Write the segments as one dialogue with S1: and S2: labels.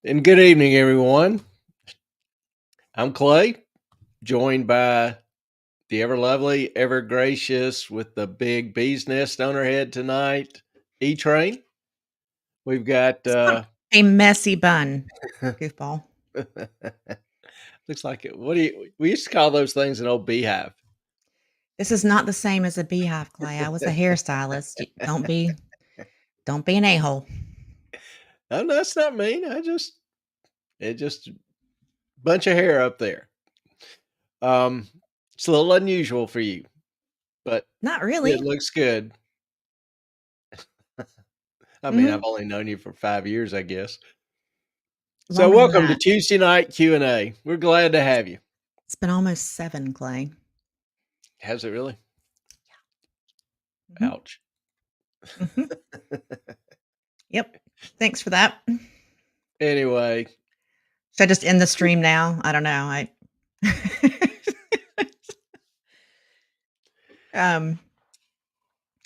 S1: And good evening, everyone. I'm Clay, joined by the ever lovely, ever gracious, with the big bee's nest on her head tonight, E Train. We've got
S2: It's not a messy bun, goofball.
S1: looks like it. What do we used to call those things an old beehive?
S2: This is not the same as a beehive, Clay. I was a hairstylist. Don't be an a-hole.
S1: Oh, no, that's not mean. It just bunch of hair up there. Um, it's a little unusual for you, but
S2: Not
S1: it
S2: really.
S1: looks good. I mean, I've
S2: Mhm.
S1: only known you for 5 years, I guess. So
S2: Longer than
S1: welcome to
S2: that.
S1: Tuesday night Q&A. We're glad to have you.
S2: It's been almost 7, Clay.
S1: Has it really?
S2: Mhm.
S1: Ouch.
S2: Mhm. Yep. Thanks for that.
S1: Anyway,
S2: Should I just end the stream now? I don't know. I um,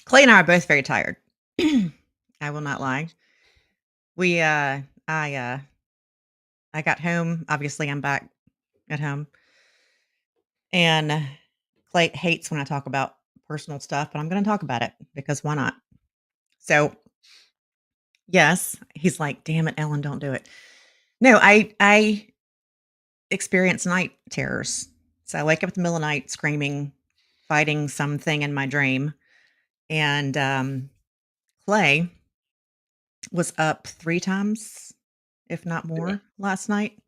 S2: Clay and I are both very tired. I will not lie. We I got home. Obviously, I'm back at home. And Clay hates when I talk about personal stuff, but I'm going to talk about it because why not? So, yes, he's like, "Damn it, Ellen, don't do it." No, I experience night terrors. So I wake up in the middle of the night screaming, fighting something in my dream, and Clay was up 3 times, if not
S1: yeah.
S2: more, last night.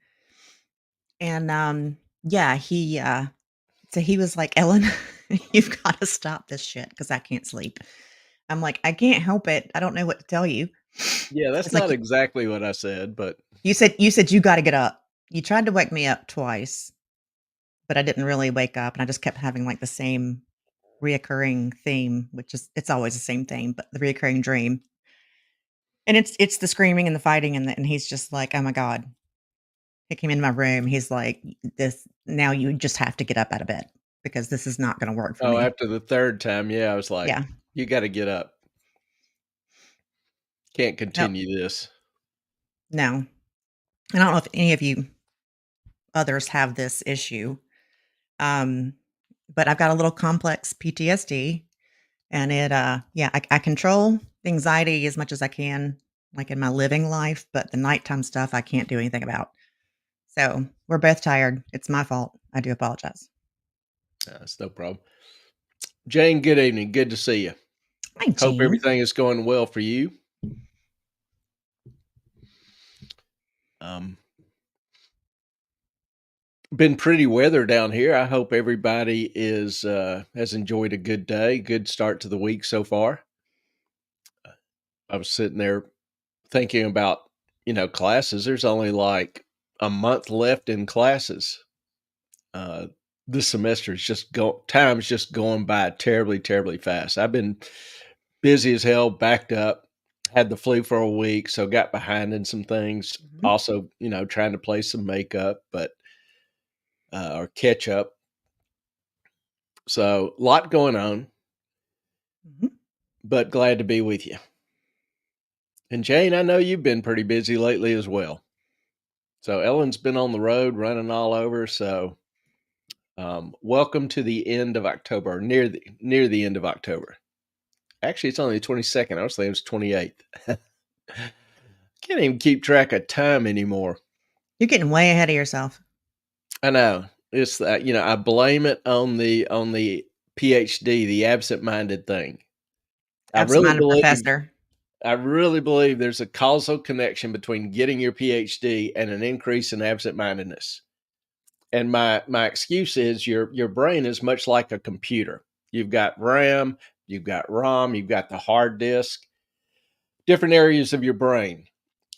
S2: And yeah, so he was like, "Ellen, you've got to stop this shit because I can't sleep." I'm like, "I can't help it. I don't know what to tell you."
S1: Yeah, that's
S2: It's like,
S1: not exactly what I said, but
S2: you said you gotta get up. You tried to wake me up twice, but I didn't really wake up, and I just kept having, like, the same reoccurring theme, which is it's always the same thing, but the reoccurring dream. And it's the screaming and the fighting, and he's just like, "Oh my god." He came in my room, he's like, "This now you just have to get up out of bed because this is not gonna work for
S1: oh,
S2: me."
S1: after the third time, yeah, I was like,
S2: Yeah.
S1: you got to get up. Can't
S2: Nope.
S1: continue this.
S2: No. I don't know if any of you others have this issue. Um, but I've got a little complex PTSD and yeah, I control the anxiety as much as I can, like in my living life, but the nighttime stuff I can't do anything about. So we're both tired. It's my fault. I do apologize.
S1: That's no problem. Jane, good evening. Good to see you.
S2: Hi,
S1: Hope
S2: Jane.
S1: everything is going well for you. Um, been pretty weather down here. I hope everybody is has enjoyed a good day, good start to the week so far. I was sitting there thinking about, classes. There's only like a month left in classes. Uh, this semester is time's just going by terribly, terribly fast. I've been busy as hell, backed up, had the flu for a week, so got behind in some things.
S2: Mhm,
S1: Also, trying to play some makeup, but or catch up. So a lot going on,
S2: mhm.
S1: but glad to be with you. And Jane, I know you've been pretty busy lately as well. So Ellen's been on the road running all over. So welcome to the end of October, near the end of October. Actually, it's only the 22nd. I was thinking it was 28th. Can't even keep track of time anymore.
S2: You're getting way ahead of yourself.
S1: I know. It's that, I blame it on the PhD, the absent-minded thing. I really
S2: Absent-minded
S1: believe
S2: professor.
S1: I really believe there's a causal connection between getting your PhD and an increase in absent-mindedness. And my excuse is your brain is much like a computer. You've got RAM, you've got ROM, you've got the hard disk, different areas of your brain.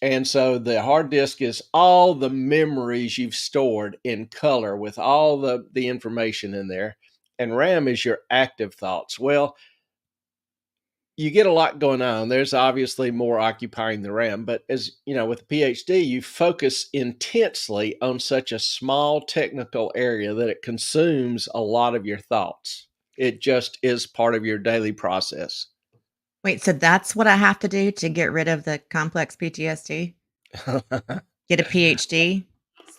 S1: And so the hard disk is all the memories you've stored in color with all the information in there. And RAM is your active thoughts. Well, you get a lot going on. There's obviously more occupying the RAM, but as you know, with a PhD, you focus intensely on such a small technical area that it consumes a lot of your thoughts. It just is part of your daily process.
S2: Wait, so that's what I have to do to get rid of the complex PTSD? get a PhD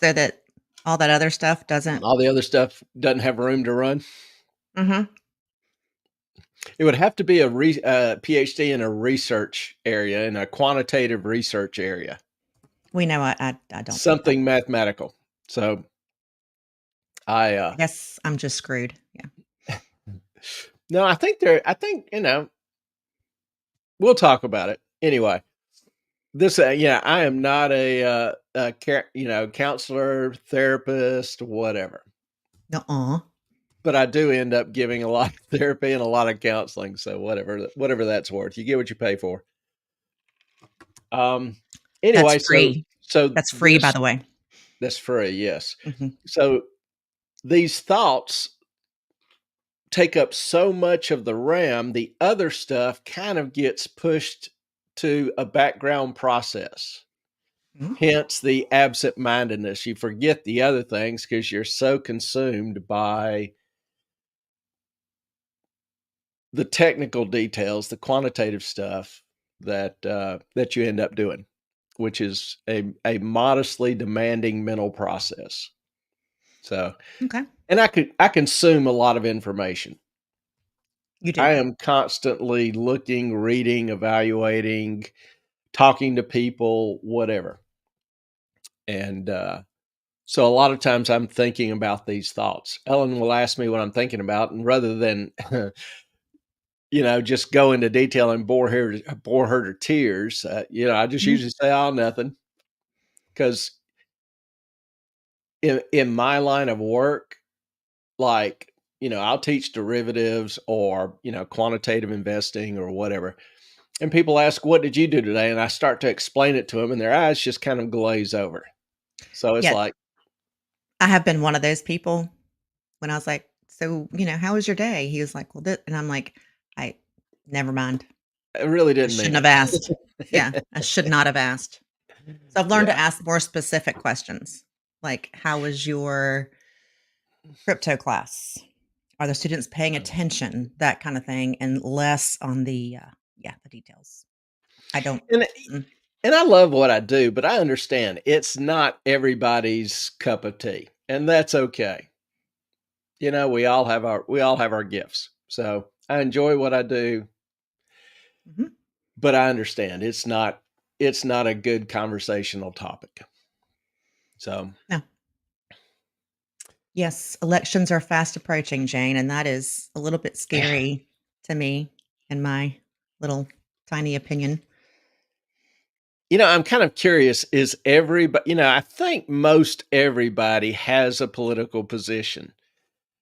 S2: so that all that other stuff doesn't.
S1: All the other stuff doesn't have room to run.
S2: Mhm.
S1: It would have to be a PhD in a research area, in a quantitative research area,
S2: We know I don't think that.
S1: something mathematical. So I
S2: I guess I'm just screwed. Yeah.
S1: no, I think, we'll talk about it. Anyway, this yeah, I am not a counselor, therapist, whatever.
S2: Nuh-uh.
S1: But I do end up giving a lot of therapy and a lot of counseling, so whatever that's worth. You get what you pay for. Um,
S2: That's
S1: anyway,
S2: free. That's free, by
S1: this
S2: the way.
S1: that's free, yes.
S2: Mhm.
S1: So these thoughts take up so much of the RAM, the other stuff kind of gets pushed to a background process.
S2: Mhm.
S1: Hence the absent-mindedness. You forget the other things because you're so consumed by the technical details, the quantitative stuff that you end up doing, which is a modestly demanding mental process. So,
S2: Okay.
S1: and I consume a lot of information.
S2: You do.
S1: I am constantly looking, reading, evaluating, talking to people, whatever. And so a lot of times I'm thinking about these thoughts. Ellen will ask me what I'm thinking about, and rather than just go into detail and bore her to tears. I just
S2: Mhm.
S1: usually say, "Oh, nothing," because in my line of work, like I'll teach derivatives or quantitative investing or whatever, and people ask, "What did you do today?" And I start to explain it to them, and their eyes just kind of glaze over. So it's
S2: Yeah,
S1: like
S2: I have been one of those people when I was like, "So, how was your day?" He was like, "Well, thi," and I'm like, "I never mind.
S1: I really
S2: I
S1: didn't mean
S2: shouldn't have
S1: it.
S2: asked." Yeah, I should not have asked. So I've learned
S1: Yeah.
S2: to ask more specific questions, like, "How was your crypto class? Are the students paying attention?" That kind of thing, and less on the details. I don't.
S1: And
S2: Mm,
S1: and I love what I do, but I understand it's not everybody's cup of tea, and that's okay. We all have our gifts. So I enjoy what I do,
S2: mhm.
S1: but I understand it's not a good conversational topic. So
S2: No. Yes, elections are fast approaching, Jane, and that is a little bit scary to me, in my little tiny opinion.
S1: I'm kind of curious, is everybody, I think most everybody has a political position.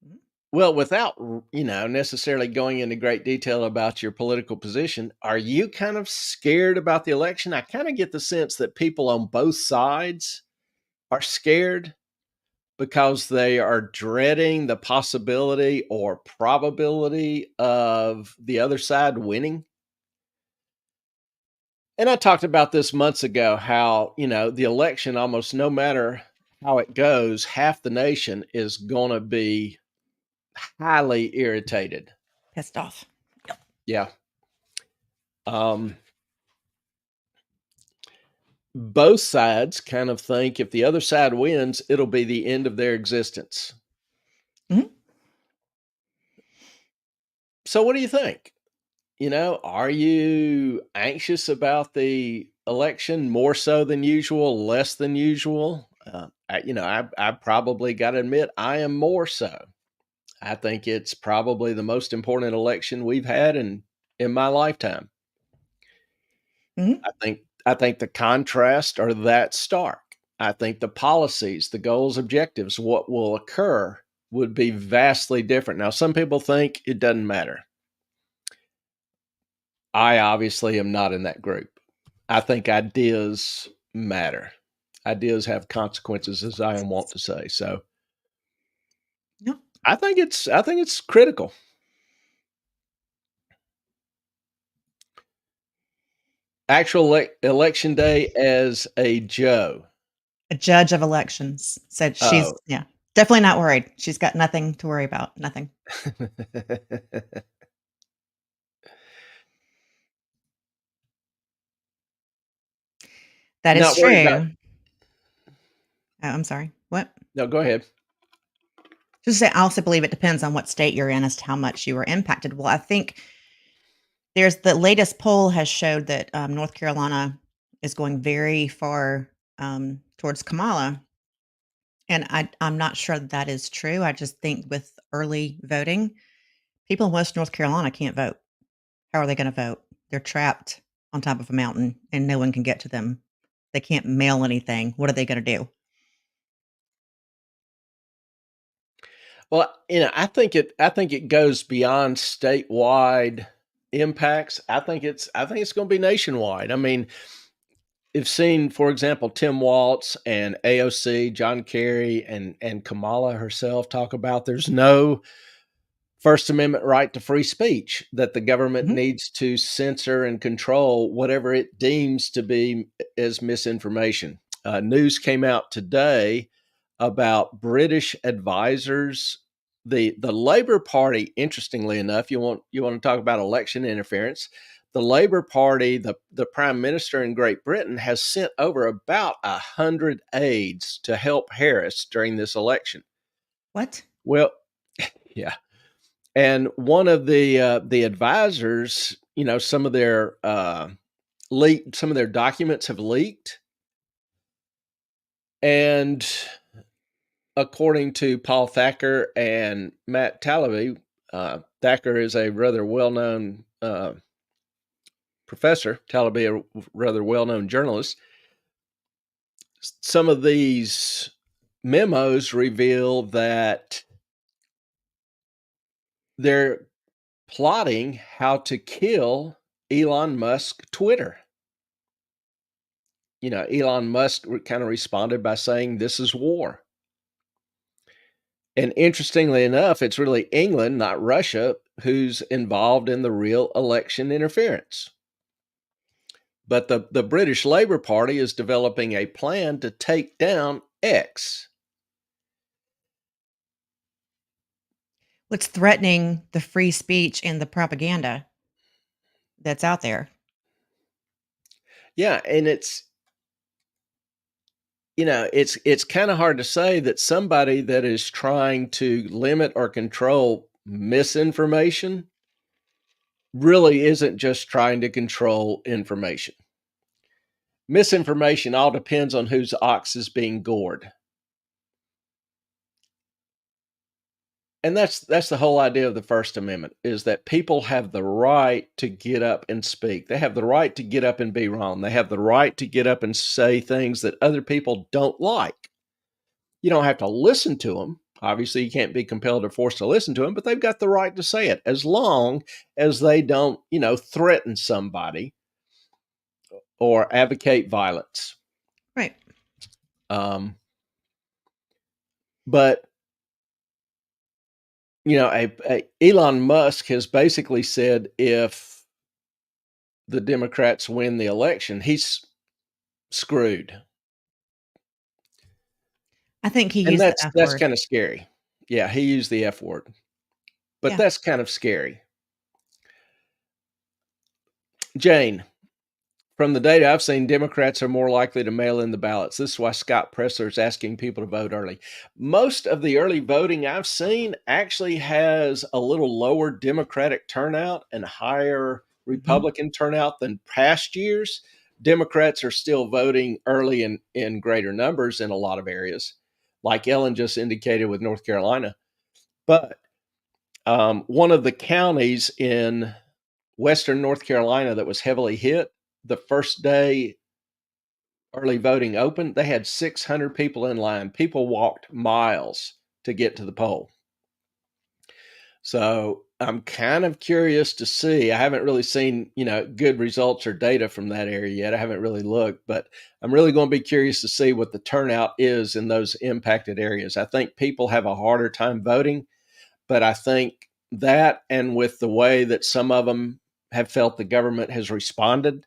S2: Mhm.
S1: Well, without, necessarily going into great detail about your political position, are you kind of scared about the election? I kind of get the sense that people on both sides are scared because they are dreading the possibility or probability of the other side winning. And I talked about this months ago how, the election, almost no matter how it goes, half the nation is going to be highly irritated.
S2: Pissed off. Yep.
S1: Yeah. Um, both sides kind of think if the other side wins, it'll be the end of their existence.
S2: Mhm.
S1: So, what do you think? Are you anxious about the election more so than usual, less than usual? I probably got to admit, I am more so. I think it's probably the most important election we've had in my lifetime.
S2: Mhm.
S1: I think the contrast are that stark. I think the policies, the goals, objectives, what will occur would be vastly different. Now, some people think it doesn't matter. I obviously am not in that group. I think ideas matter. Ideas have consequences, as I am wont to say. So
S2: Yep.
S1: I think it's critical. Actual election day as a Joe.
S2: A judge of elections said she's,
S1: Oh.
S2: yeah, definitely not worried. She's got nothing to worry about, nothing. That is
S1: Not worried about
S2: true. I'm sorry. What?
S1: No, go ahead.
S2: Just say I also believe it depends on what state you're in as to how much you were impacted. Well, I think there's the latest poll has showed that North Carolina is going very far towards Kamala, and I'm not sure that that is true. I just think with early voting, people in West North Carolina can't vote. How are they going to vote? They're trapped on top of a mountain, and no one can get to them. They can't mail anything. What are they going to do?
S1: Well, I think it goes beyond statewide impacts. I think it's going to be nationwide. I mean, you've seen, for example, Tim Walz and AOC, John Kerry, and Kamala herself talk about there's no First Amendment right to free speech, that the government
S2: Mhm.
S1: needs to censor and control whatever it deems to be as misinformation. News came out today about British advisors. The Labour Party, interestingly enough, you want to talk about election interference. The Labour Party, the Prime Minister in Great Britain, has sent over about 100 aides to help Harris during this election.
S2: What?
S1: Well, yeah, and one of the advisors, some of their documents have leaked, and according to Paul Thacker and Matt Tallaby, Thacker is a rather well-known professor, Tallaby a rather well-known journalist. Some of these memos reveal that they're plotting how to kill Elon Musk Twitter. Elon Musk kind of responded by saying, "This is war." And interestingly enough, it's really England, not Russia, who's involved in the real election interference. But the British Labour Party is developing a plan to take down X.
S2: What's threatening the free speech and the propaganda that's out there?
S1: Yeah, and it's kind of hard to say that somebody that is trying to limit or control misinformation really isn't just trying to control information. Misinformation all depends on whose ox is being gored. And that's the whole idea of the First Amendment, is that people have the right to get up and speak. They have the right to get up and be wrong. They have the right to get up and say things that other people don't like. You don't have to listen to them. Obviously, you can't be compelled or forced to listen to them, but they've got the right to say it as long as they don't, threaten somebody or advocate violence.
S2: Right.
S1: Um, but Elon Musk has basically said if the Democrats win the election, he's screwed.
S2: I think he
S1: And
S2: used the
S1: that's
S2: F
S1: that's
S2: word.
S1: kind of scary. Yeah, he used the F word. But
S2: Yeah.
S1: that's kind of scary. Jane, from the data I've seen, Democrats are more likely to mail in the ballots. This is why Scott Presler is asking people to vote early. Most of the early voting I've seen actually has a little lower Democratic turnout and higher
S2: Mhm.
S1: Republican turnout than past years. Democrats are still voting early in greater numbers in a lot of areas, like Ellen just indicated with North Carolina. But one of the counties in Western North Carolina that was heavily hit, the first day early voting opened, they had 600 people in line. People walked miles to get to the poll. So I'm kind of curious to see. I haven't really seen, good results or data from that area yet. I haven't really looked, but I'm really going to be curious to see what the turnout is in those impacted areas. I think people have a harder time voting, but I think that, and with the way that some of them have felt the government has responded,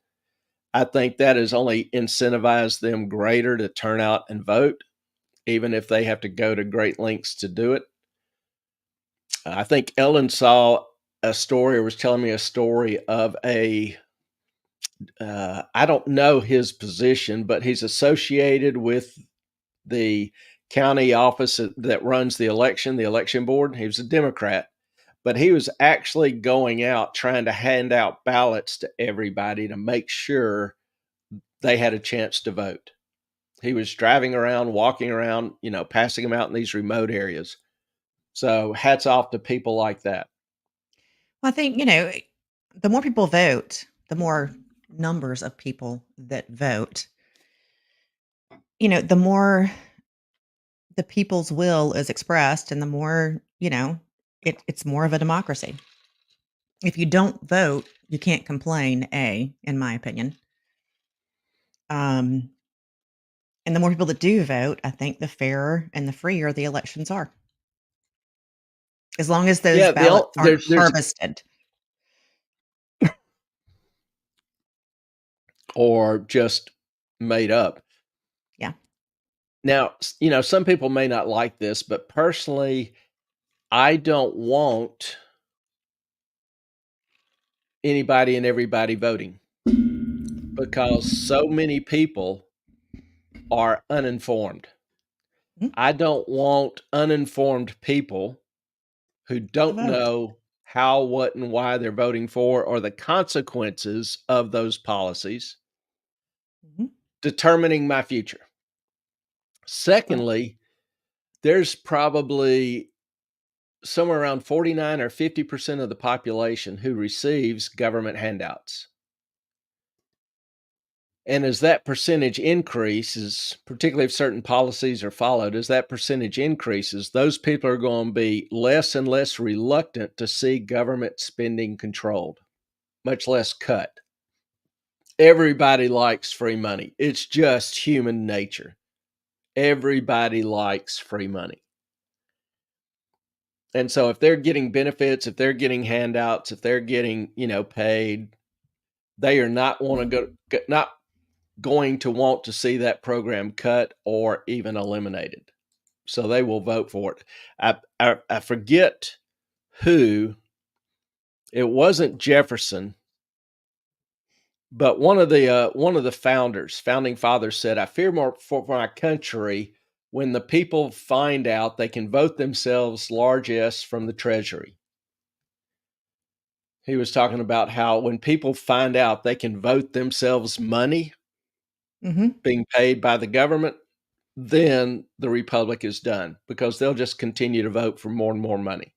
S1: I think that has only incentivized them greater to turn out and vote, even if they have to go to great lengths to do it. I think Ellen saw a story, or was telling me a story of I don't know his position, but he's associated with the county office that runs the election board. He was a Democrat, but he was actually going out trying to hand out ballots to everybody to make sure they had a chance to vote. He was driving around, walking around, passing them out in these remote areas. So hats off to people like that.
S2: Well, I think, the more people vote, the more numbers of people that vote, the more the people's will is expressed and the more, it's more of a democracy. If you don't vote, you can't complain, in my opinion. Um, and the more people that do vote, I think the fairer and the freer the elections are. As long as those
S1: Yeah,
S2: ballots aren't
S1: there's
S2: harvested.
S1: or just made up.
S2: Yeah.
S1: Now, some people may not like this, but personally, I don't want anybody and everybody voting because so many people are uninformed.
S2: Mhm.
S1: I don't want uninformed people who
S2: To
S1: don't
S2: vote.
S1: know how, what, and why they're voting for or the consequences of those policies
S2: Mhm.
S1: determining my future.
S2: Well,
S1: Secondly, there's probably somewhere around 49 or 50% of the population who receives government handouts. And as that percentage increases, particularly if certain policies are followed, as that percentage increases, those people are going to be less and less reluctant to see government spending controlled, much less cut. Everybody likes free money. It's just human nature. Everybody likes free money. And so if they're getting benefits, if they're getting handouts, if they're getting, paid, they are not going to want to see that program cut or even eliminated. So they will vote for it. I forget who, it wasn't Jefferson, but one of the founding fathers said, "I fear more for my country when the people find out they can vote themselves largesse from the Treasury." He was talking about how when people find out they can vote themselves money
S2: mhm.
S1: being paid by the government, then the republic is done because they'll just continue to vote for more and more money.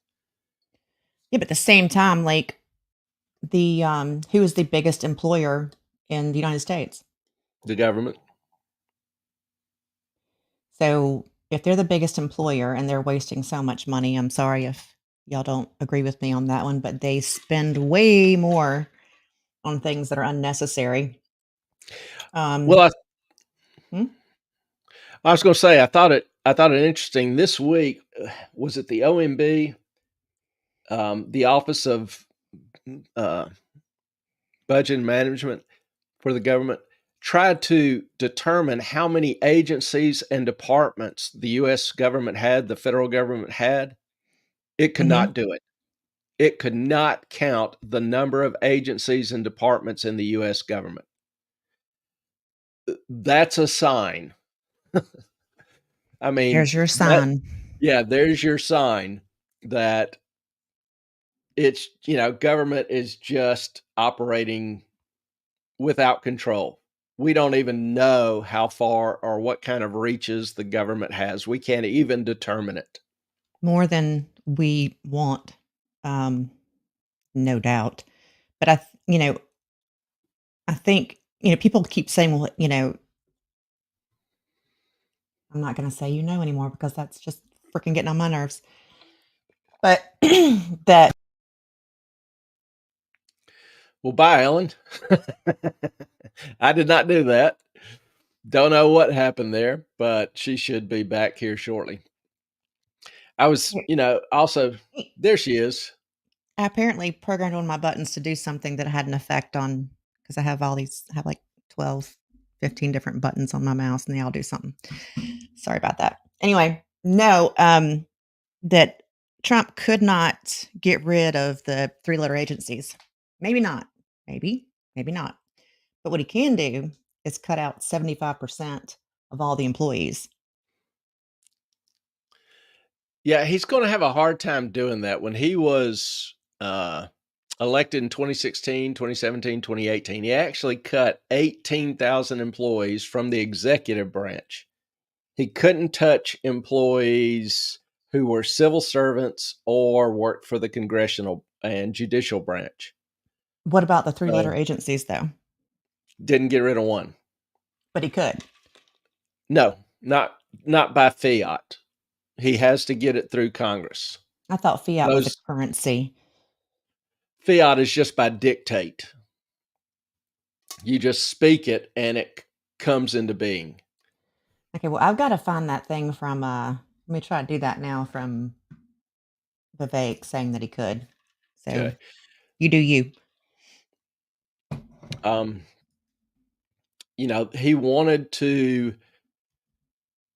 S2: Yeah, but at the same time, like, who is the biggest employer in the United States?
S1: The government.
S2: So, if they're the biggest employer and they're wasting so much money, I'm sorry if y'all don't agree with me on that one, but they spend way more on things that are unnecessary.
S1: Well,
S2: Um, hmm?
S1: I was going to say I thought it interesting this week. Was it the OMB, the Office of uh, Budget and Management for the government, tried to determine how many agencies and departments the U.S. government had, the federal government had. It could
S2: Mhm.
S1: not do it. It could not count the number of agencies and departments in the U.S. government. That's a sign. I mean,
S2: There's your
S1: that
S2: sign.
S1: yeah, there's your sign that government is just operating without control. We don't even know how far or what kind of reaches the government has. We can't even determine it.
S2: More than we want, um, no doubt. But I think, people keep saying, well, I'm not gonna say anymore because that's just freaking getting on my nerves. But that
S1: Well, bye, Ellen. I did not do that. Don't know what happened there, but she should be back here shortly. I was, also there she is.
S2: I apparently programmed one of my buttons to do something that had an effect on because I have like 12, 15 different buttons on my mouse and they all do something. Sorry about that. Anyway, no, that Trump could not get rid of the three-letter agencies. Maybe not. Maybe, maybe not. But what he can do is cut out 75% of all the employees.
S1: Yeah, he's gonna have a hard time doing that. When he was, elected in 2016, 2017, 2018, he actually cut 18,000 employees from the executive branch. He couldn't touch employees who were civil servants or worked for the congressional and judicial branch.
S2: What about the three-letter
S1: So,
S2: agencies, though?
S1: didn't get rid of one.
S2: But he could.
S1: No, not by fiat. He has to get it through Congress.
S2: I thought fiat was a
S1: Those
S2: currency.
S1: fiat is just by dictate. You just speak it and it comes into being.
S2: Okay, well, I've gotta find that thing from, let me try to do that now from Vivek saying that he could. So,
S1: Okay.
S2: you do you.
S1: Um, he wanted to,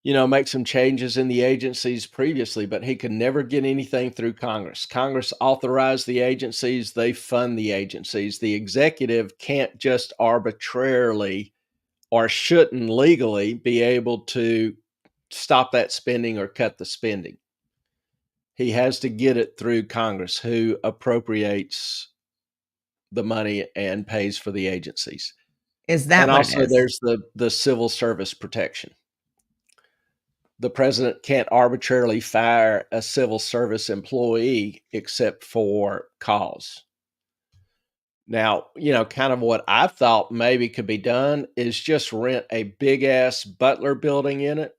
S1: make some changes in the agencies previously, but he could never get anything through Congress. Congress authorized the agencies, they fund the agencies. The executive can't just arbitrarily or shouldn't legally be able to stop that spending or cut the spending. He has to get it through Congress, who appropriates the money and pays for the agencies.
S2: Is that
S1: And
S2: what it
S1: also
S2: is?
S1: there's the civil service protection. The president can't arbitrarily fire a civil service employee except for cause. Now, kind of what I thought maybe could be done is just rent a big ass Butler building in it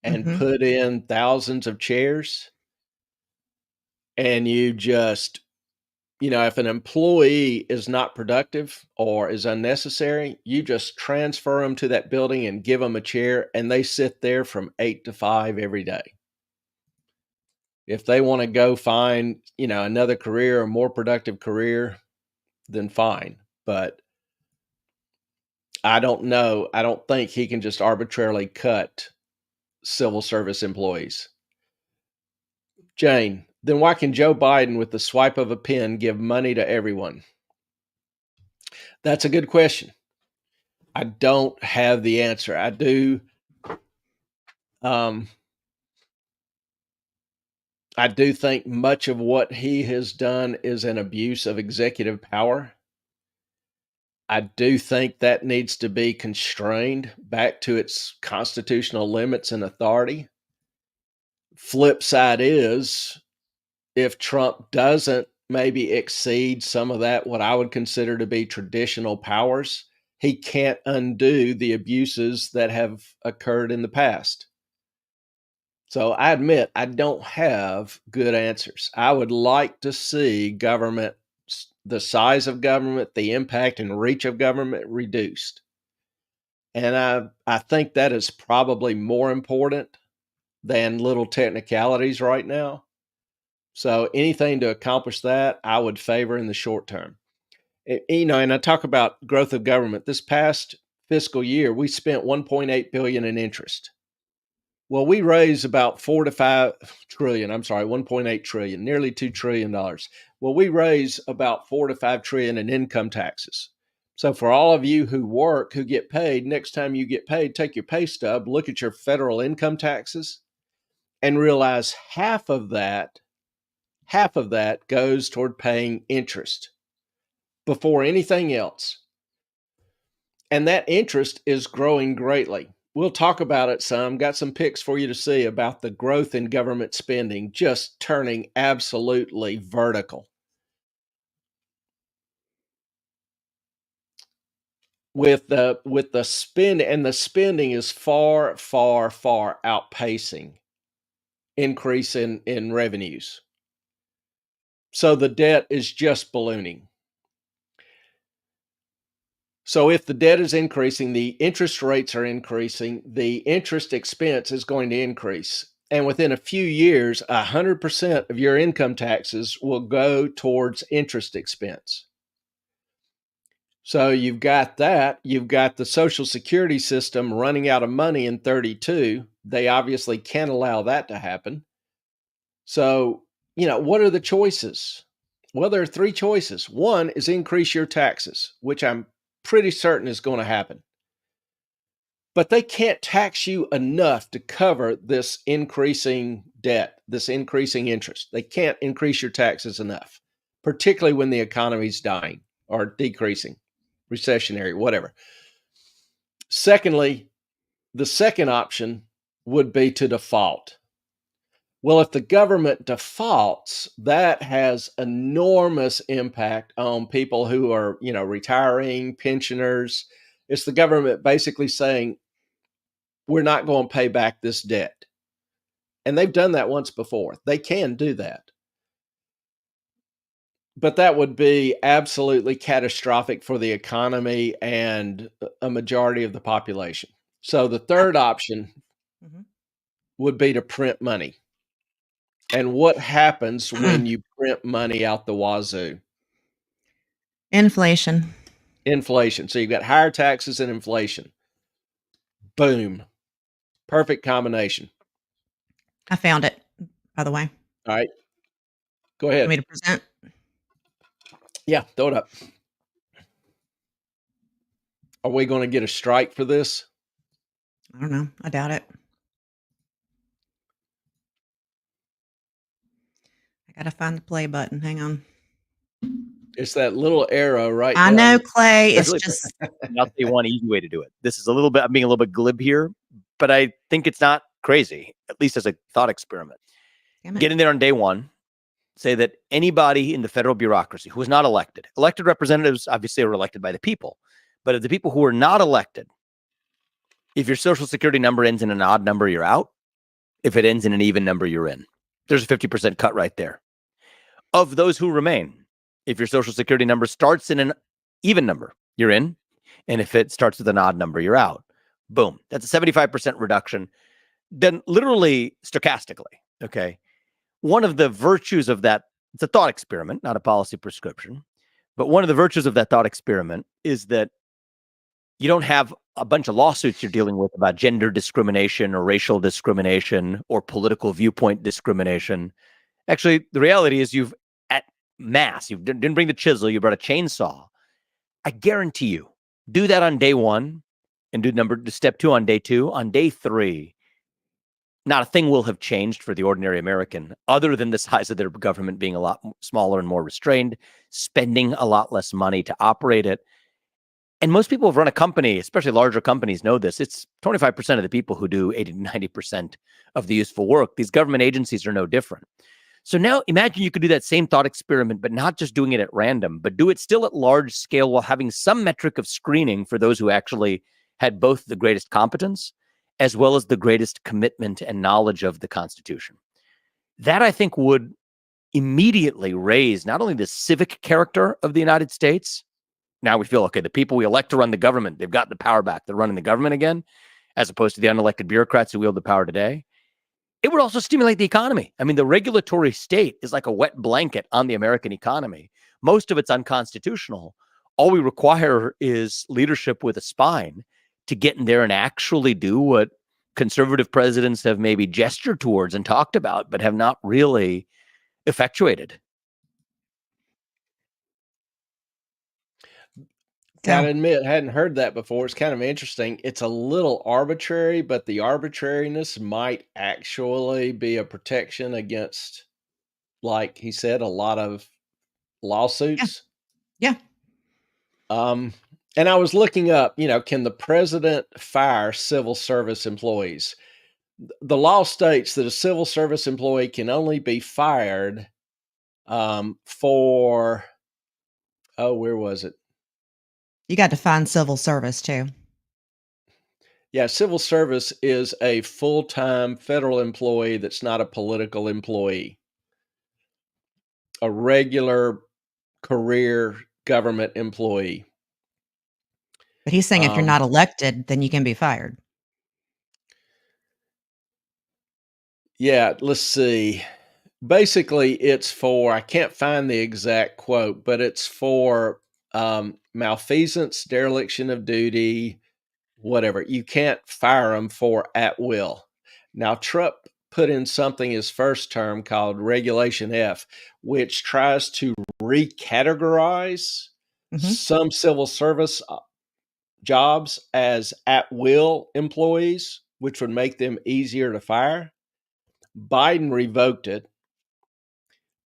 S1: and
S2: Mhm.
S1: put in thousands of chairs. And you just, if an employee is not productive or is unnecessary, you just transfer them to that building and give them a chair, and they sit there from 8 to 5 every day. If they want to go find, another career, a more productive career, then fine. But I don't know. I don't think he can just arbitrarily cut civil service employees. Jane, then why can Joe Biden, with the swipe of a pen, give money to everyone? That's a good question. I don't have the answer. I do. Um, I do think much of what he has done is an abuse of executive power. I do think that needs to be constrained back to its constitutional limits and authority. Flip side is, if Trump doesn't maybe exceed some of that, what I would consider to be traditional powers, he can't undo the abuses that have occurred in the past. So I admit I don't have good answers. I would like to see government, the size of government, the impact and reach of government reduced. And I think that is probably more important than little technicalities right now. So anything to accomplish that, I would favor in the short term. And I talk about growth of government. This past fiscal year, we spent 1.8 billion in interest. Well, we raise about 4 to 5 trillion. I'm sorry, 1.8 trillion, nearly $2 trillion. Well, we raise about 4 to 5 trillion in income taxes. So for all of you who work, who get paid, next time you get paid, take your pay stub, look at your federal income taxes, and realize half of that goes toward paying interest before anything else. And that interest is growing greatly. We'll talk about it some. Got some picks for you to see about the growth in government spending just turning absolutely vertical. With the spend, and the spending is far, far, far outpacing increase in revenues. So the debt is just ballooning. So if the debt is increasing, the interest rates are increasing, the interest expense is going to increase. And within a few years, 100% of your income taxes will go towards interest expense. So you've got that. You've got the Social Security system running out of money in 32. They obviously can't allow that to happen. So, what are the choices? Well, there are three choices. One is increase your taxes, which I'm pretty certain is going to happen. But they can't tax you enough to cover this increasing debt, this increasing interest. They can't increase your taxes enough, particularly when the economy's dying or decreasing, recessionary, whatever. Secondly, the second option would be to default. Well, if the government defaults, that has enormous impact on people who are, retiring, pensioners. It's the government basically saying, we're not going to pay back this debt. And they've done that once before. They can do that. But that would be absolutely catastrophic for the economy and a majority of the population. So the third option would be to print money. And what happens when you print money out the wazoo?
S2: Inflation.
S1: Inflation. So you've got higher taxes and inflation. Boom. Perfect combination.
S2: I found it, by the way.
S1: All right. Go
S2: Want
S1: ahead.
S2: me to present?
S1: Yeah, throw it up. Are we going to get a strike for this?
S2: I don't know. I doubt it. I gotta find the play button. Hang on.
S1: It's that little arrow right
S2: I
S1: down.
S2: know, Clay. It's
S3: Really-
S2: just
S3: I'll tell you one easy way to do it. This is I'm being a little bit glib here, but I think it's not crazy, at least as a thought experiment. Get in there on day one, say that anybody in the federal bureaucracy who is not elected representatives obviously are elected by the people, but of the people who are not elected, if your social security number ends in an odd number, you're out. If it ends in an even number, you're in. There's a 50% cut right there. Of those who remain, if your social security number starts in an even number, you're in. And if it starts with an odd number, you're out. Boom. That's a 75% reduction. Then literally stochastically, okay? One of the virtues of that, it's a thought experiment, not a policy prescription, but one of the virtues of that thought experiment is that you don't have a bunch of lawsuits you're dealing with about gender discrimination or racial discrimination or political viewpoint discrimination. Actually, the reality is you didn't bring the chisel, you brought a chainsaw. I guarantee you, do that on day one and do step 2 on day 2. On day 3, not a thing will have changed for the ordinary American other than the size of their government being a lot smaller and more restrained, spending a lot less money to operate it. And most people who've run a company, especially larger companies, know this. It's 25% of the people who do 80 to 90% of the useful work. These government agencies are no different. So now imagine you could do that same thought experiment, but not just doing it at random, but do it still at large scale while having some metric of screening for those who actually had both the greatest competence as well as the greatest commitment and knowledge of the Constitution. That, I think, would immediately raise not only the civic character of the United States. Now we feel, okay, the people we elect to run the government, they've got the power back. They're running the government again, as opposed to the unelected bureaucrats who wield the power today. It would also stimulate the economy. I mean, the regulatory state is like a wet blanket on the American economy. Most of it's unconstitutional. All we require is leadership with a spine to get in there and actually do what conservative presidents have maybe gestured towards and talked about, but have not really effectuated.
S1: Gotta admit, hadn't heard that before. It's kind of interesting. It's a little arbitrary, but the arbitrariness might actually be a protection against, like he said, a lot of lawsuits.
S2: Yeah.
S1: And I was looking up, can the president fire civil service employees? The law states that a civil service employee can only be fired for, where was it?
S2: You got to find civil service too.
S1: Yeah, civil service is a full-time federal employee that's not a political employee. A regular career government employee.
S2: But he's saying if you're not elected, then you can be fired.
S1: Yeah, let's see. Basically, it's for, I can't find the exact quote, but it's for malfeasance, dereliction of duty, whatever. You can't fire them for at will. Now, Trump put in something his first term called Regulation F, which tries to recategorize some civil service jobs as at will employees, which would make them easier to fire. Biden revoked it,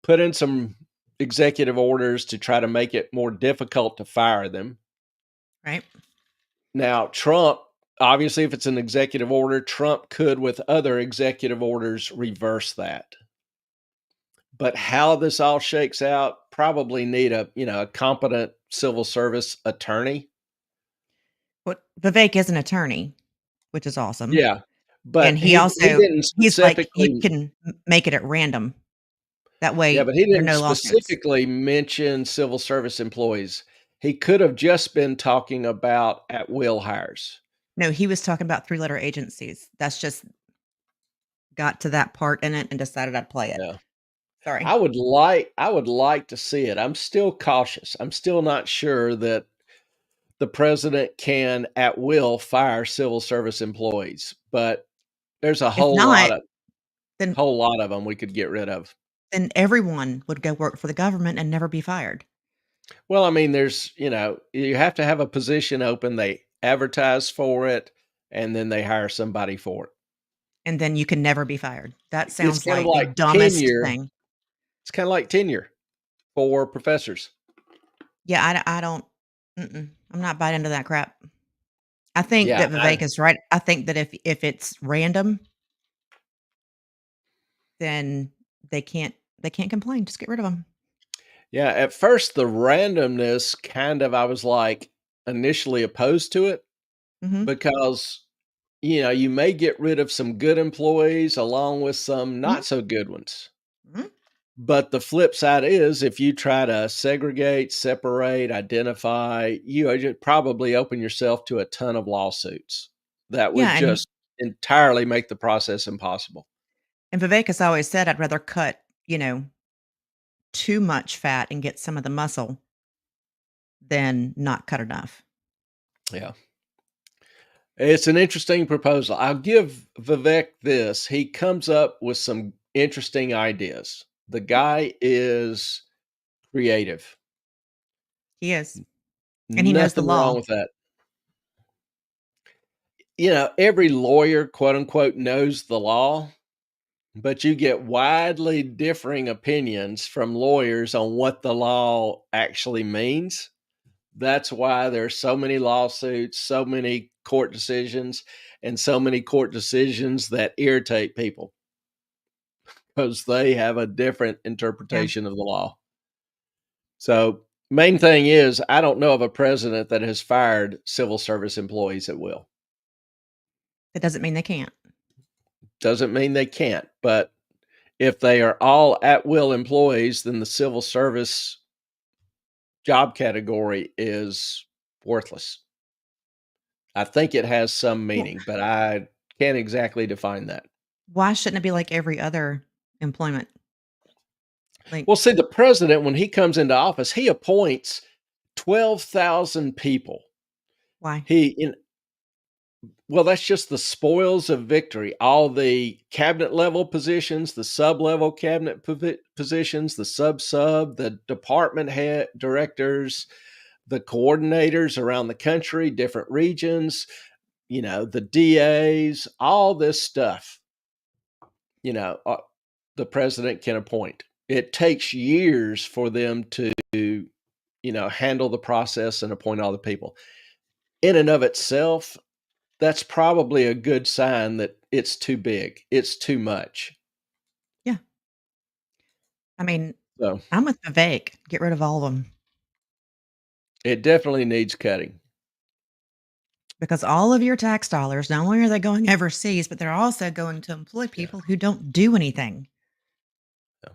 S1: put in some executive orders to try to make it more difficult to fire them.
S2: Right.
S1: Now, Trump, obviously, if it's an executive order, Trump could, with other executive orders, reverse that. But how this all shakes out, probably need a competent civil service attorney.
S2: What Vivek is an attorney, which is awesome.
S1: Yeah,
S2: And
S1: but
S2: he
S1: he
S2: also
S1: didn't
S2: he's like, you
S1: specifically.
S2: can make it at random. That
S1: Yeah,
S2: way
S1: but he
S2: there are
S1: didn't
S2: no lawsuits.
S1: specifically mention civil service employees. He could have just been talking about at will hires.
S2: No, he was talking about three-letter agencies. That's just got to that part in it and decided I'd play it.
S1: Yeah.
S2: Sorry.
S1: I would like to see it. I'm still cautious. I'm still not sure that the president can at will fire civil service employees, but there's a
S2: If
S1: whole lot
S2: not,
S1: of
S2: then
S1: whole lot of them we could get rid of.
S2: then everyone would go work for the government and never be fired.
S1: Well, I mean, you have to have a position open, they advertise for it, and then they hire somebody for it.
S2: And then you can never be fired. That
S1: It's
S2: sounds
S1: kind of
S2: like the
S1: like
S2: dumbest
S1: tenure.
S2: thing.
S1: It's kind of like tenure for professors.
S2: Yeah, I don't I'm not buying into that crap. I think
S1: Yeah,
S2: that Vivek is right. I think that if it's random, then they can't complain. Just get rid of them.
S1: yeah. At first, the randomness kind of I was like initially opposed to it
S2: Mhm.
S1: because you may get rid of some good employees along with some
S2: Mhm.
S1: not so good ones.
S2: Mhm.
S1: But the flip side is if you try to segregate, separate, identify, you probably open yourself to a ton of lawsuits that would
S2: Yeah,
S1: just entirely make the process impossible.
S2: and Vivek has always said, "I'd rather cut, too much fat and get some of the muscle than not cut enough."
S1: Yeah. It's an interesting proposal. I'll give Vivek this. He comes up with some interesting ideas. The guy is creative.
S2: He is, and he knows the
S1: Nothing wrong
S2: law.
S1: with that. Every lawyer, quote unquote, knows the law, but you get widely differing opinions from lawyers on what the law actually means. That's why there's so many lawsuits, so many court decisions, and so many court decisions that irritate people because they have a different
S2: Yeah.
S1: interpretation of the law. So, main thing is, I don't know of a president that has fired civil service employees at will.
S2: That doesn't mean they can't.
S1: Doesn't mean they can't, but if they are all at will employees, then the civil service job category is worthless. I think it has some
S2: Well,
S1: meaning, but I can't exactly define that.
S2: why shouldn't it be like every other employment? Like,
S1: Well, see, the president, when he comes into office, he appoints 12,000 people.
S2: why?
S1: He, in, well, that's just the spoils of victory. All the cabinet level positions, the sub level cabinet positions, the the department head directors, the coordinators around the country, different regions, the DAs, all this stuff, you know, uh, the president can appoint. It takes years for them to, handle the process and appoint all the people. In and of itself, that's probably a good sign that it's too big. It's too much.
S2: Yeah. I mean,
S1: So
S2: I'm with Vivek. Get rid of all of them
S1: it definitely needs cutting.
S2: because all of your tax dollars, not only are they going overseas, but they're also going to employ
S1: Yeah.
S2: people who don't do anything.
S1: Yeah.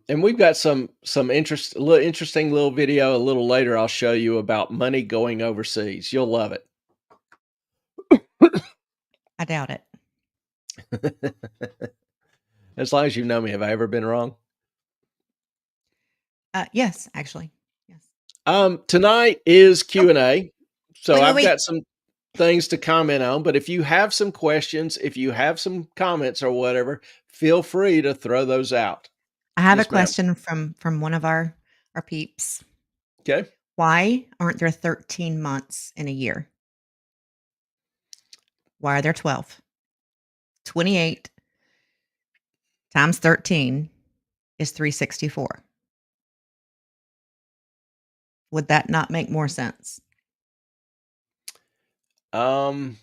S1: And we've got some interesting little video a little later. I'll show you about money going overseas. You'll love it.
S2: I doubt it.
S1: As long as you know me, have I ever been wrong?
S2: Yes, actually. Yes.
S1: Tonight is
S2: Oh,
S1: Q&A. So
S2: wait,
S1: I've
S2: wait.
S1: got some things to comment on, but if you have some questions, if you have some comments or whatever, feel free to throw those out.
S2: I have a
S1: Yes, ma'am.
S2: question from one of our peeps.
S1: Okay.
S2: Why aren't there 13 months in a year? Why are there 12? 28 times 13 is 364. Would that not make more sense?
S1: Don't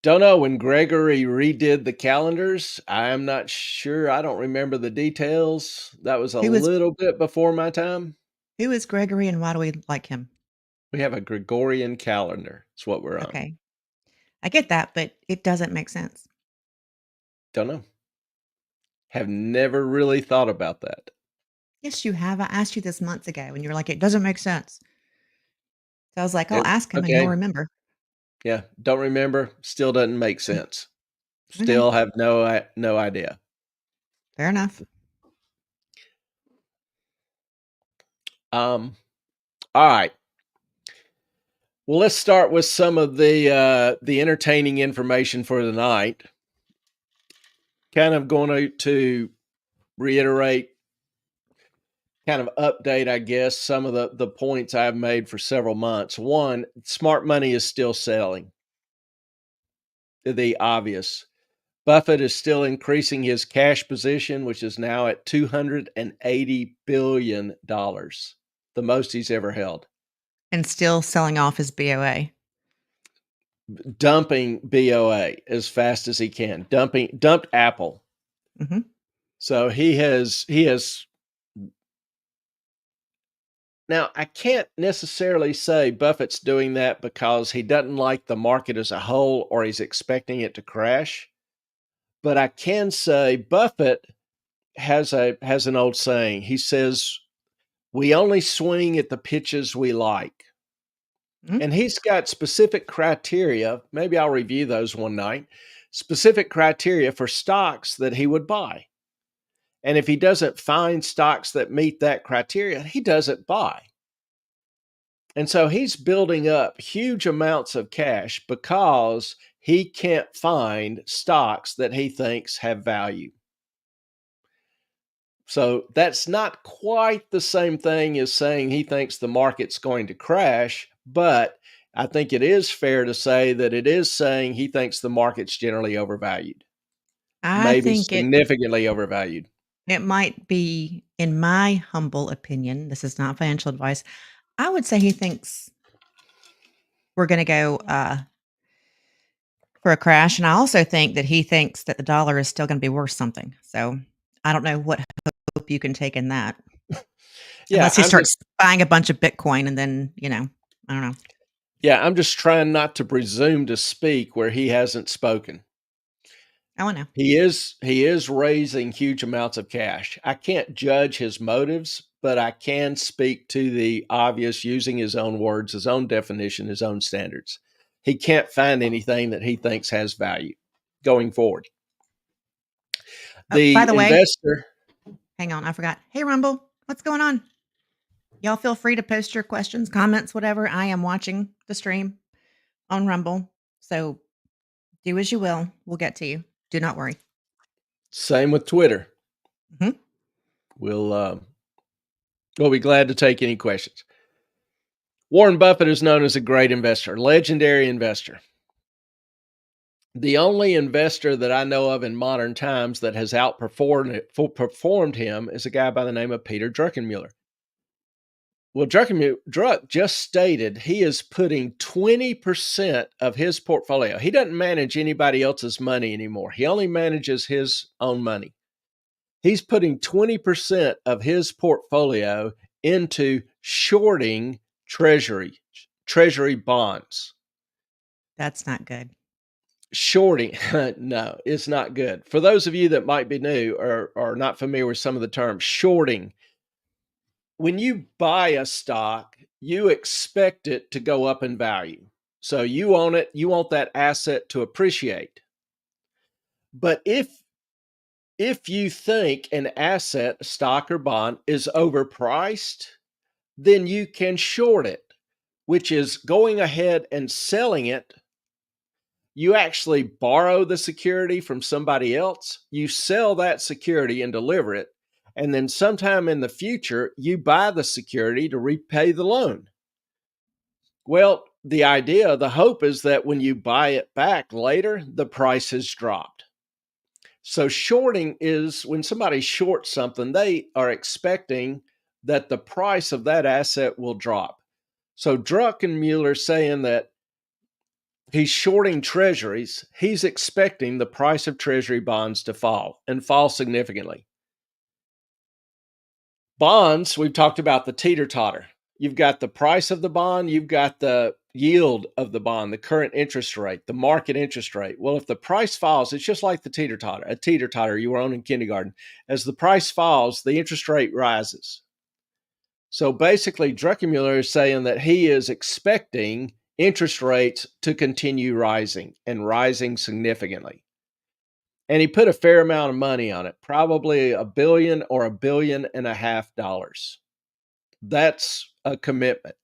S1: know. When Gregory redid the calendars, I'm not sure. I don't remember the details. That was a
S2: Who is
S1: little bit before my time.
S2: who is Gregory and why do we like him?
S1: We have a Gregorian calendar. It's what we're on.
S2: Okay. I get that, but it doesn't make sense.
S1: Don't know. Have never really thought about that.
S2: Yes, you have. I asked you this months ago and you were like, it doesn't make sense. So I was like, I'll ask him and he'll
S1: Okay.
S2: remember.
S1: Yeah. Don't remember. Still doesn't make sense.
S2: Okay.
S1: Still have no idea.
S2: Fair enough.
S1: All right. Well, let's start with some of the entertaining information for the night. Kind of going to reiterate, kind of update, I guess, some of the points I've made for several months. One, smart money is still selling. The obvious. Buffett is still increasing his cash position, which is now at $280 billion, the most he's ever held.
S2: And still selling off his BOA.
S1: Dumping BOA as fast as he can. Dumped Apple.
S2: Mm-hmm.
S1: So he has now, I can't necessarily say Buffett's doing that because he doesn't like the market as a whole or he's expecting it to crash. But I can say Buffett has an old saying. He says, "We only swing at the pitches we like."
S2: Mm-hmm.
S1: And he's got specific criteria. Maybe I'll review those one night. Specific criteria for stocks that he would buy. And if he doesn't find stocks that meet that criteria, he doesn't buy. And so he's building up huge amounts of cash because he can't find stocks that he thinks have value. So that's not quite the same thing as saying he thinks the market's going to crash, but I think it is fair to say that it is saying he thinks the market's generally overvalued.
S2: I
S1: Maybe
S2: think
S1: significantly overvalued.
S2: it might be, in my humble opinion, this is not financial advice, I would say he thinks we're going to go for a crash. And I also think that he thinks that the dollar is still going to be worth something. So I don't know what hope you can take in that.
S1: Yeah,
S2: Unless he starts buying a bunch of Bitcoin and then, I don't know.
S1: Yeah, I'm just trying not to presume to speak where he hasn't spoken.
S2: I want to know.
S1: He is raising huge amounts of cash. I can't judge his motives, but I can speak to the obvious using his own words, his own definition, his own standards. He can't find anything that he thinks has value going forward.
S2: By the
S1: investor.
S2: way, hang on, I forgot. Hey, Rumble, what's going on? Y'all feel free to post your questions, comments, whatever. I am watching the stream on Rumble. So do as you will. We'll get to you. Do not worry.
S1: Same with Twitter.
S2: Mm-hmm.
S1: We'll be glad to take any questions. Warren Buffett is known as a great investor, legendary investor. The only investor that I know of in modern times that has outperformed him is a guy by the name of Peter Druckenmiller. Well, Druck just stated he is putting 20% of his portfolio. He doesn't manage anybody else's money anymore. He only manages his own money. He's putting 20% of his portfolio into shorting treasury bonds.
S2: That's not good.
S1: Shorting, no, it's not good. For those of you that might be new or not familiar with some of the terms, shorting. When you buy a stock, you expect it to go up in value. So you own it, you want that asset to appreciate. But if you think an asset, stock or bond, is overpriced, then you can short it, which is going ahead and selling it. You actually borrow the security from somebody else, you sell that security and deliver it, and then sometime in the future, you buy the security to repay the loan. Well, the idea, the hope is that when you buy it back later, the price has dropped. So shorting is when somebody shorts something, they are expecting that the price of that asset will drop. So Druckenmiller saying that he's shorting treasuries, he's expecting the price of treasury bonds to fall and fall significantly. Bonds, we've talked about the teeter-totter. You've got the price of the bond, you've got the yield of the bond, the current interest rate, the market interest rate. Well, if the price falls, it's just like the teeter-totter, a teeter-totter you were on in kindergarten. As the price falls, the interest rate rises. So basically, Druckenmiller is saying that he is expecting interest rates to continue rising and rising significantly. And he put a fair amount of money on it, probably $1 billion or $1.5 billion. That's a commitment.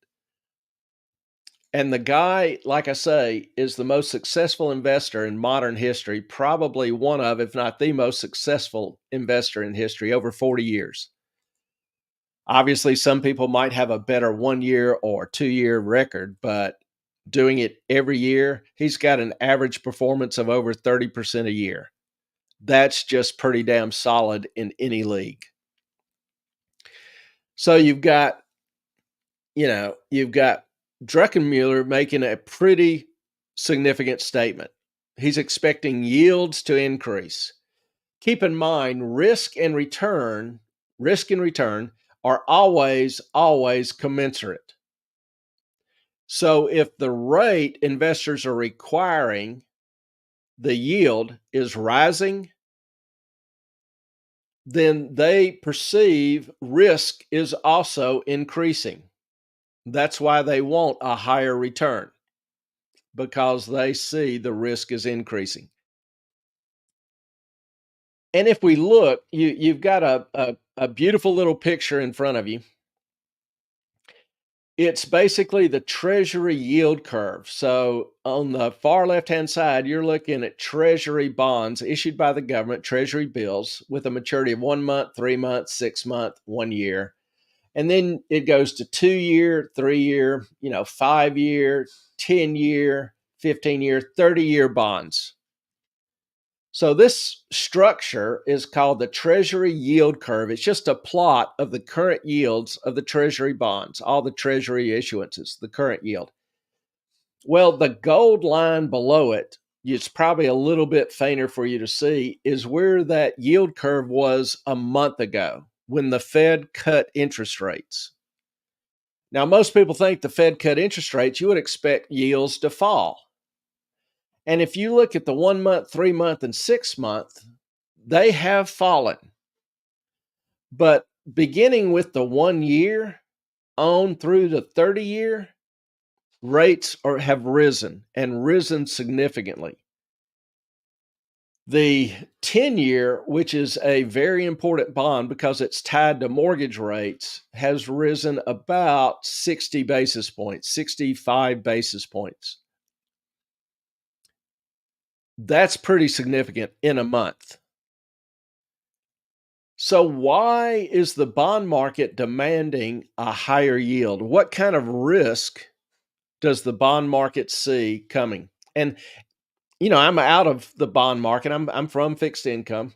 S1: And the guy, like I say, is the most successful investor in modern history, probably one of, if not the most successful investor in history, over 40 years. Obviously, some people might have a better 1 year or 2 year record, but doing it every year, he's got an average performance of over 30% a year. That's just pretty damn solid in any league. So you've got Druckenmiller making a pretty significant statement. He's expecting yields to increase. Keep in mind, risk and return are always commensurate. So if the rate investors are requiring, the yield is rising, then they perceive risk is also increasing. That's why they want a higher return, because they see the risk is increasing. And if we look, you've got a beautiful little picture in front of you. It's basically the Treasury yield curve. So on the far left-hand side, you're looking at Treasury bonds issued by the government, Treasury bills with a maturity of 1 month, 3 months, 6 month, 1 year. And then it goes to 2 year, 3 year, 5 year, 10 year, 15 year, 30 year bonds. So this structure is called the Treasury yield curve. It's just a plot of the current yields of the Treasury bonds, all the Treasury issuances, the current yield. Well, the gold line below it, it's probably a little bit fainter for you to see, is where that yield curve was a month ago when the Fed cut interest rates. Now, most people think the Fed cut interest rates, you would expect yields to fall. And if you look at the 1 month, 3 month, and 6 month, they have fallen. But beginning with the 1 year on through the 30 year, rates have risen and risen significantly. The 10 year, which is a very important bond because it's tied to mortgage rates, has risen about 60 basis points, 65 basis points. That's pretty significant in a month. So why is the bond market demanding a higher yield? What kind of risk does the bond market see coming? And I'm out of the bond market. I'm from fixed income.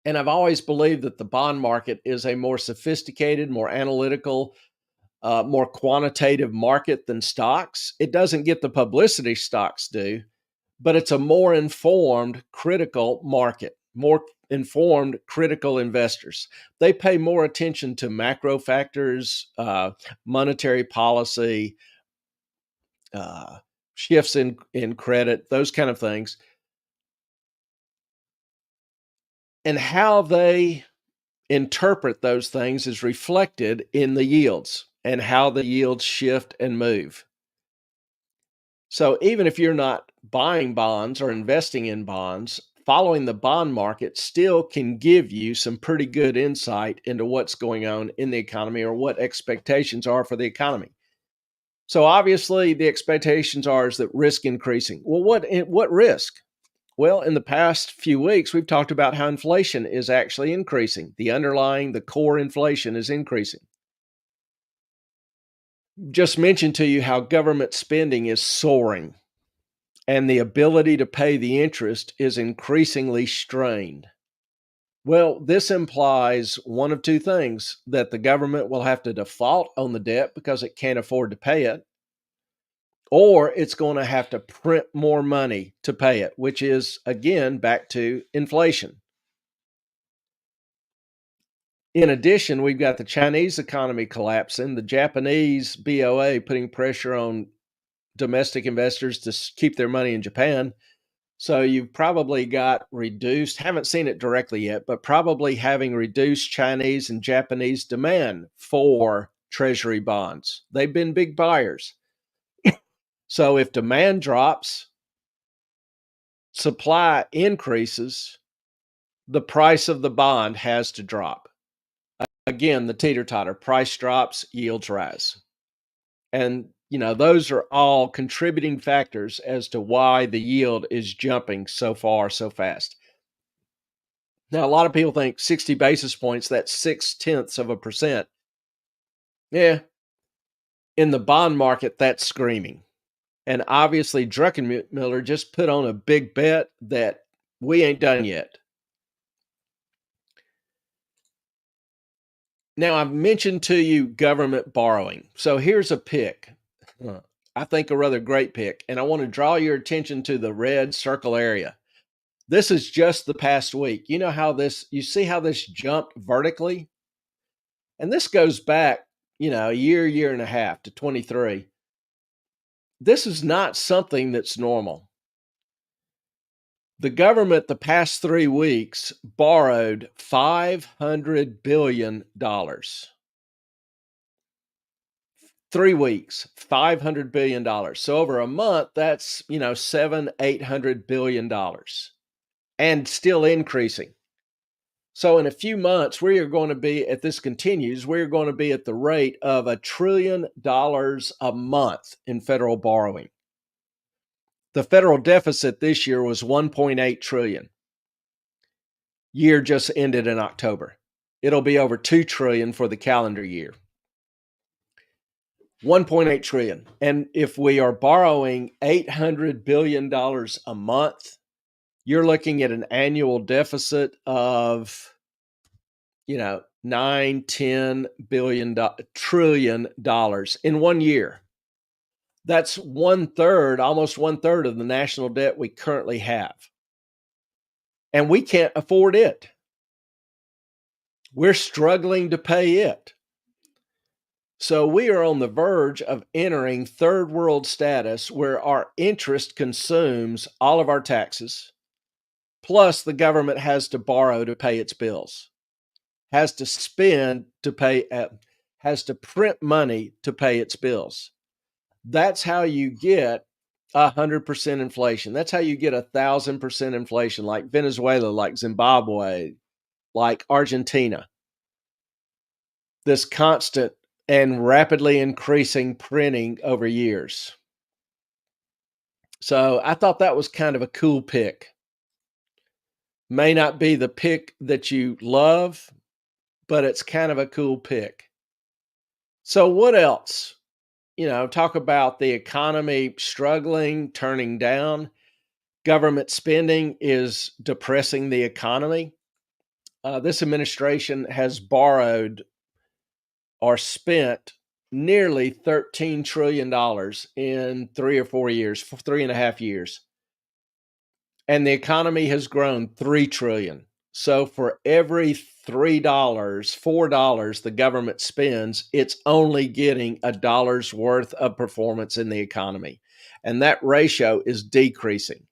S1: And I've always believed that the bond market is a more sophisticated, more analytical, more quantitative market than stocks. It doesn't get the publicity stocks do, but it's a more informed, critical market, more informed, critical investors. They pay more attention to macro factors, monetary policy, shifts in credit, those kind of things. And how they interpret those things is reflected in the yields and how the yields shift and move. So even if you're not buying bonds or investing in bonds, following the bond market still can give you some pretty good insight into what's going on in the economy or what expectations are for the economy. So obviously the expectations are is that risk increasing. Well, what risk? Well, in the past few weeks, we've talked about how inflation is actually increasing. The core inflation is increasing. Just mentioned to you how government spending is soaring and the ability to pay the interest is increasingly strained. Well, this implies one of two things: that the government will have to default on the debt because it can't afford to pay it, or it's going to have to print more money to pay it, which is, again, back to inflation. In addition, we've got the Chinese economy collapsing, the Japanese BOA putting pressure on domestic investors to keep their money in Japan. So you've probably got reduced, haven't seen it directly yet, but probably having reduced Chinese and Japanese demand for Treasury bonds. They've been big buyers. So if demand drops, supply increases, the price of the bond has to drop. Again, the teeter-totter: price drops, yields rise. And, those are all contributing factors as to why the yield is jumping so far, so fast. Now, a lot of people think 60 basis points, that's 0.6%. Yeah, in the bond market, that's screaming. And obviously, Druckenmiller just put on a big bet that we ain't done yet. Now, I've mentioned to you government borrowing. So here's a pick. I think a rather great pick. And I want to draw your attention to the red circle area. This is just the past week. You see how this jumped vertically? And this goes back, a year and a half to 23. This is not something that's normal. The government the past 3 weeks borrowed $500 billion. 3 weeks, $500 billion. So over a month, that's, $700-800 billion, and still increasing. So in a few months, we are going to be, if this continues, we're going to be at the rate of $1 trillion a month in federal borrowing. The federal deficit this year was $1.8 trillion. Year just ended in October. It'll be over $2 trillion for the calendar year. $1.8 trillion. And if we are borrowing $800 billion a month, you're looking at an annual deficit of, $9-10 trillion in 1 year. That's almost one third of the national debt we currently have. And we can't afford it. We're struggling to pay it. So we are on the verge of entering third world status, where our interest consumes all of our taxes, plus the government has to borrow to pay its bills, has to spend to pay, has to print money to pay its bills. That's how you get 100% inflation. That's how you get 1,000% inflation, like Venezuela, like Zimbabwe, like Argentina. This constant and rapidly increasing printing over years. So I thought that was kind of a cool pick. May not be the pick that you love, but it's kind of a cool pick. So what else? Talk about the economy struggling, turning down. Government spending is depressing the economy. This administration has borrowed or spent nearly $13 trillion in 3 or 4 years, 3.5 years. And the economy has grown $3 trillion. So for every $4 the government spends, it's only getting $1 worth of performance in the economy. And that ratio is decreasing.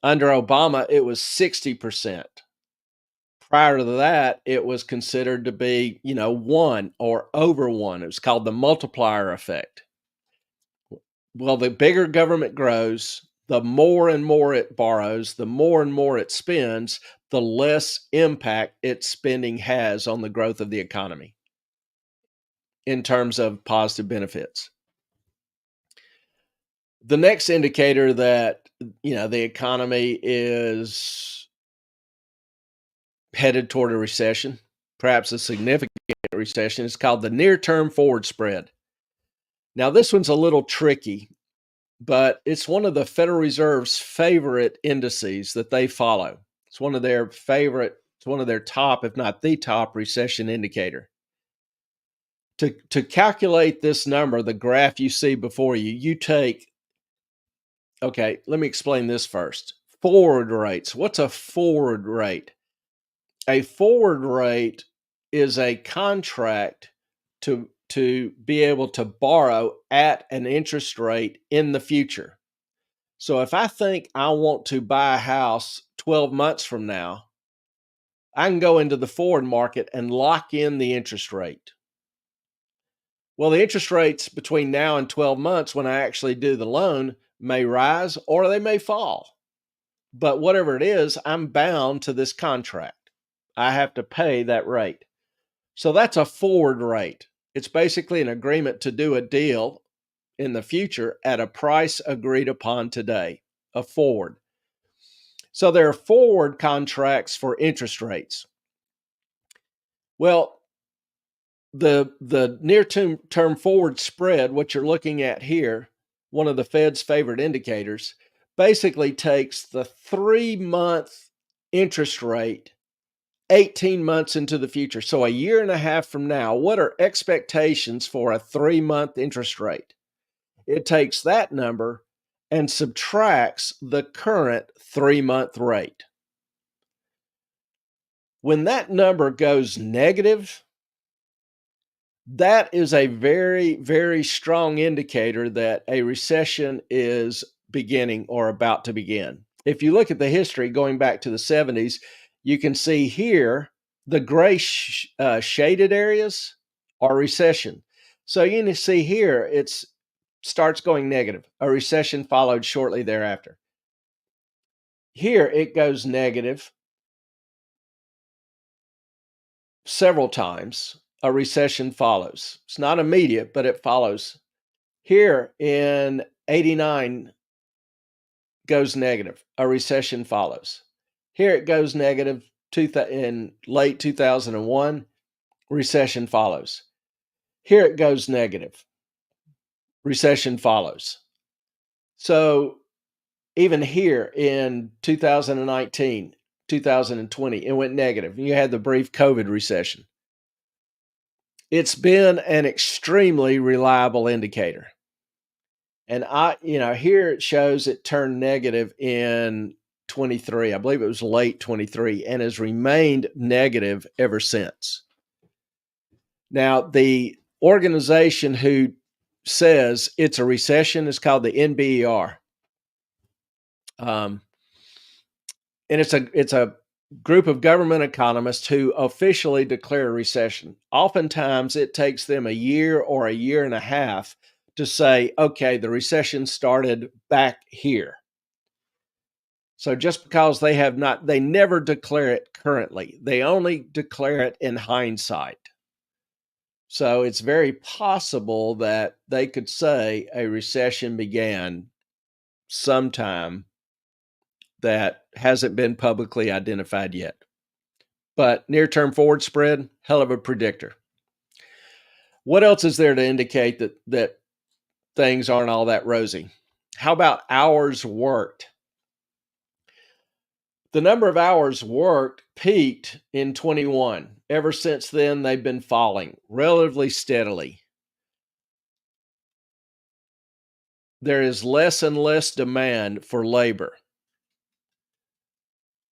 S1: Under Obama, it was 60%. Prior to that, it was considered to be, 1 or over 1. It was called the multiplier effect. Well, the bigger government grows, the more and more it borrows, the more and more it spends, the less impact its spending has on the growth of the economy in terms of positive benefits. The next indicator that, the economy is headed toward a recession, perhaps a significant recession, is called the near-term forward spread. Now, this one's a little tricky, but it's one of the Federal Reserve's favorite indices that they follow. It's one of their top, if not the top, recession indicator. To calculate this number, the graph you see before you, okay, let me explain this first. Forward rates. What's a forward rate? A forward rate is a contract to be able to borrow at an interest rate in the future. So if I think I want to buy a house 12 months from now, I can go into the forward market and lock in the interest rate. Well, the interest rates between now and 12 months when I actually do the loan may rise or they may fall. But whatever it is, I'm bound to this contract. I have to pay that rate. So that's a forward rate. It's basically an agreement to do a deal in the future at a price agreed upon today, a forward. So there are forward contracts for interest rates. Well, the near-term forward spread, what you're looking at here, one of the Fed's favorite indicators, basically takes the 3-month interest rate 18 months into the future. So a year and a half from now, what are expectations for a 3-month interest rate? It takes that number and subtracts the current 3-month rate. When that number goes negative, that is a very, very strong indicator that a recession is beginning or about to begin. If you look at the history going back to the 70s, you can see here the gray shaded areas are recession. So you can see here it starts going negative. A recession followed shortly thereafter. Here it goes negative several times. A recession follows. It's not immediate, but it follows. Here in 89 goes negative. A recession follows. Here it goes negative in late 2001. Recession follows. Here it goes negative. Recession follows. So even here in 2019, 2020, it went negative. You had the brief COVID recession. It's been an extremely reliable indicator. And here it shows it turned negative in 23. I believe it was late 23 and has remained negative ever since. Now, the organization who says it's a recession is called the NBER. And it's a group of government economists who officially declare a recession. Oftentimes, it takes them a year or a year and a half to say, okay, the recession started back here. So just because they never declare it currently, they only declare it in hindsight. So it's very possible that they could say a recession began sometime that hasn't been publicly identified yet. But near-term forward spread, hell of a predictor. What else is there to indicate that things aren't all that rosy? How about hours worked? The number of hours worked peaked in 21. Ever since then, they've been falling relatively steadily. There is less and less demand for labor.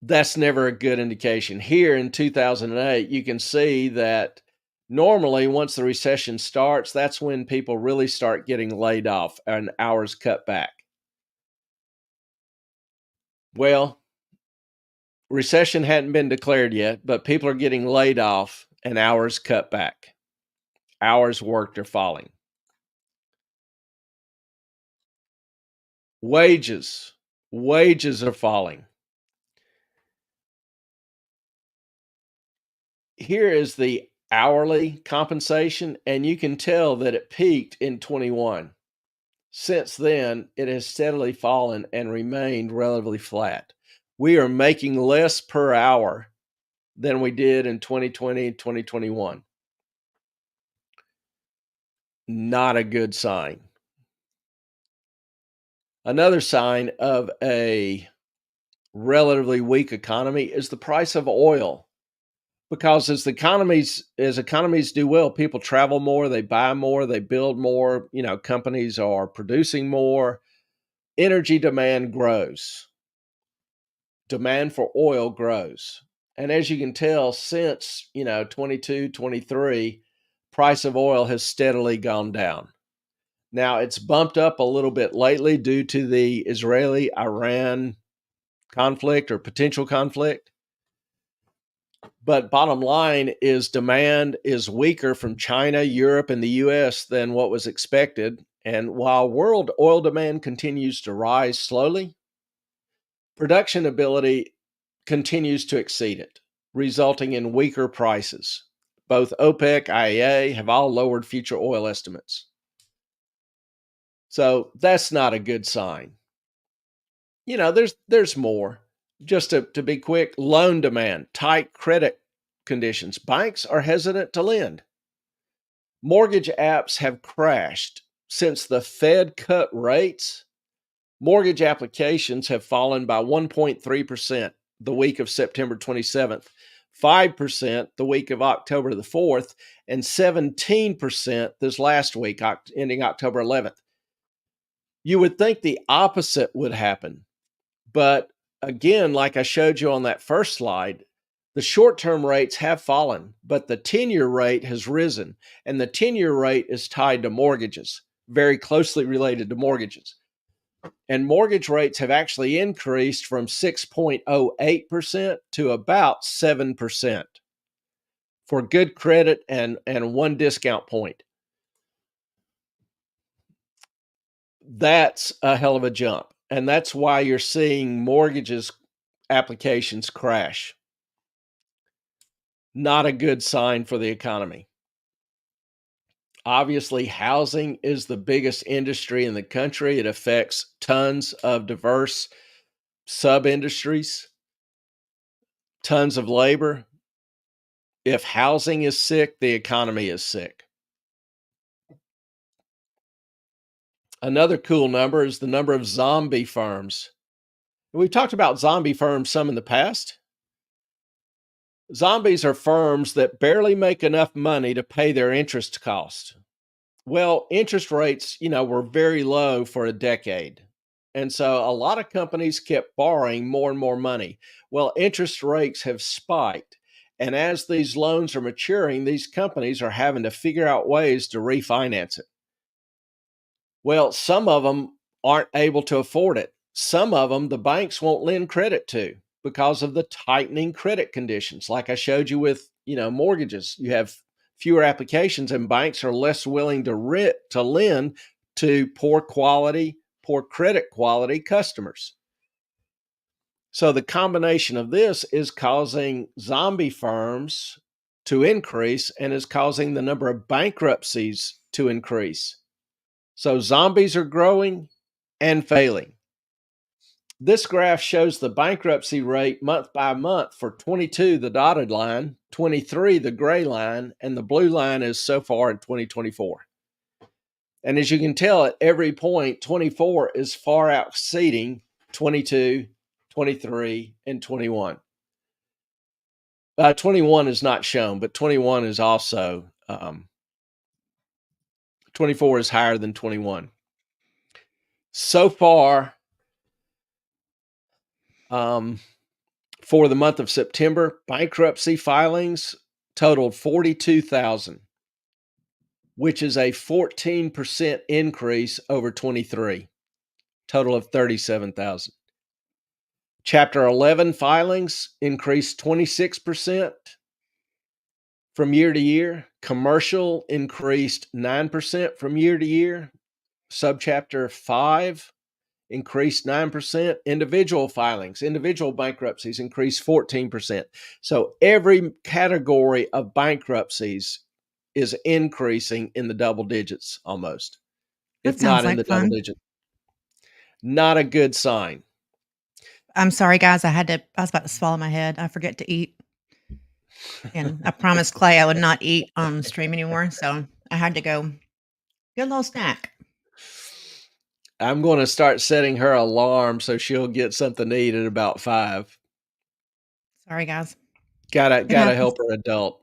S1: That's never a good indication. Here in 2008, you can see that normally once the recession starts, that's when people really start getting laid off and hours cut back. Well, recession hadn't been declared yet, but people are getting laid off and hours cut back. Hours worked are falling. Wages are falling. Here is the hourly compensation, and you can tell that it peaked in 21. Since then, it has steadily fallen and remained relatively flat. We are making less per hour than we did in 2020 and 2021. Not a good sign. Another sign of a relatively weak economy is the price of oil. Because as economies do well, people travel more, they buy more, they build more, companies are producing more, energy demand grows. Demand for oil grows. And as you can tell, since, 22, 23, price of oil has steadily gone down. Now, it's bumped up a little bit lately due to the Israeli-Iran conflict or potential conflict. But bottom line is demand is weaker from China, Europe, and the US than what was expected. And while world oil demand continues to rise slowly, production ability continues to exceed it, resulting in weaker prices. Both OPEC, IEA have all lowered future oil estimates. So that's not a good sign. There's more. Just to be quick, loan demand, tight credit conditions. Banks are hesitant to lend. Mortgage apps have crashed. Since the Fed cut rates, mortgage applications have fallen by 1.3% the week of September 27th, 5% the week of October the 4th, and 17% this last week, ending October 11th. You would think the opposite would happen. But again, like I showed you on that first slide, the short-term rates have fallen, but the 10-year rate has risen, and the 10-year rate is tied to mortgages, very closely related to mortgages. And mortgage rates have actually increased from 6.08% to about 7% for good credit and one discount point. That's a hell of a jump. And that's why you're seeing mortgages applications crash. Not a good sign for the economy. Obviously, housing is the biggest industry in the country. It affects tons of diverse sub-industries, tons of labor. If housing is sick, the economy is sick. Another cool number is the number of zombie firms. We've talked about zombie firms some in the past. Zombies are firms that barely make enough money to pay their interest cost. Well, interest rates, were very low for a decade. And so a lot of companies kept borrowing more and more money. Well, interest rates have spiked. And as these loans are maturing, these companies are having to figure out ways to refinance it. Well, some of them aren't able to afford it. Some of them, the banks won't lend credit to because of the tightening credit conditions. Like I showed you with, mortgages, you have fewer applications and banks are less willing to lend to poor credit quality customers. So the combination of this is causing zombie firms to increase and is causing the number of bankruptcies to increase. So zombies are growing and failing. This graph shows the bankruptcy rate month by month for 22, the dotted line, 23, the gray line, and the blue line is so far in 2024. And as you can tell, at every point, 24 is far exceeding 22, 23, and 21. 21 is not shown, but 21 is also, 24 is higher than 21. So far, for the month of September, bankruptcy filings totaled 42,000, which is a 14% increase over 23, total of 37,000. Chapter 11 filings increased 26% from year to year. Commercial increased 9% from year to year. Subchapter 5 increased 9%. Individual filings, individual bankruptcies increased 14%. So every category of bankruptcies is increasing in the double digits almost, if not in the double digits. Not a good sign.
S2: I'm sorry, guys. I was about to swallow my head. I forget to eat. And I promised Clay I would not eat on the stream anymore. So I had to go Good little snack.
S1: I'm going to start setting her alarm so she'll get something to eat at about 5.
S2: Sorry, guys.
S1: Gotta
S2: happens.
S1: help her adult.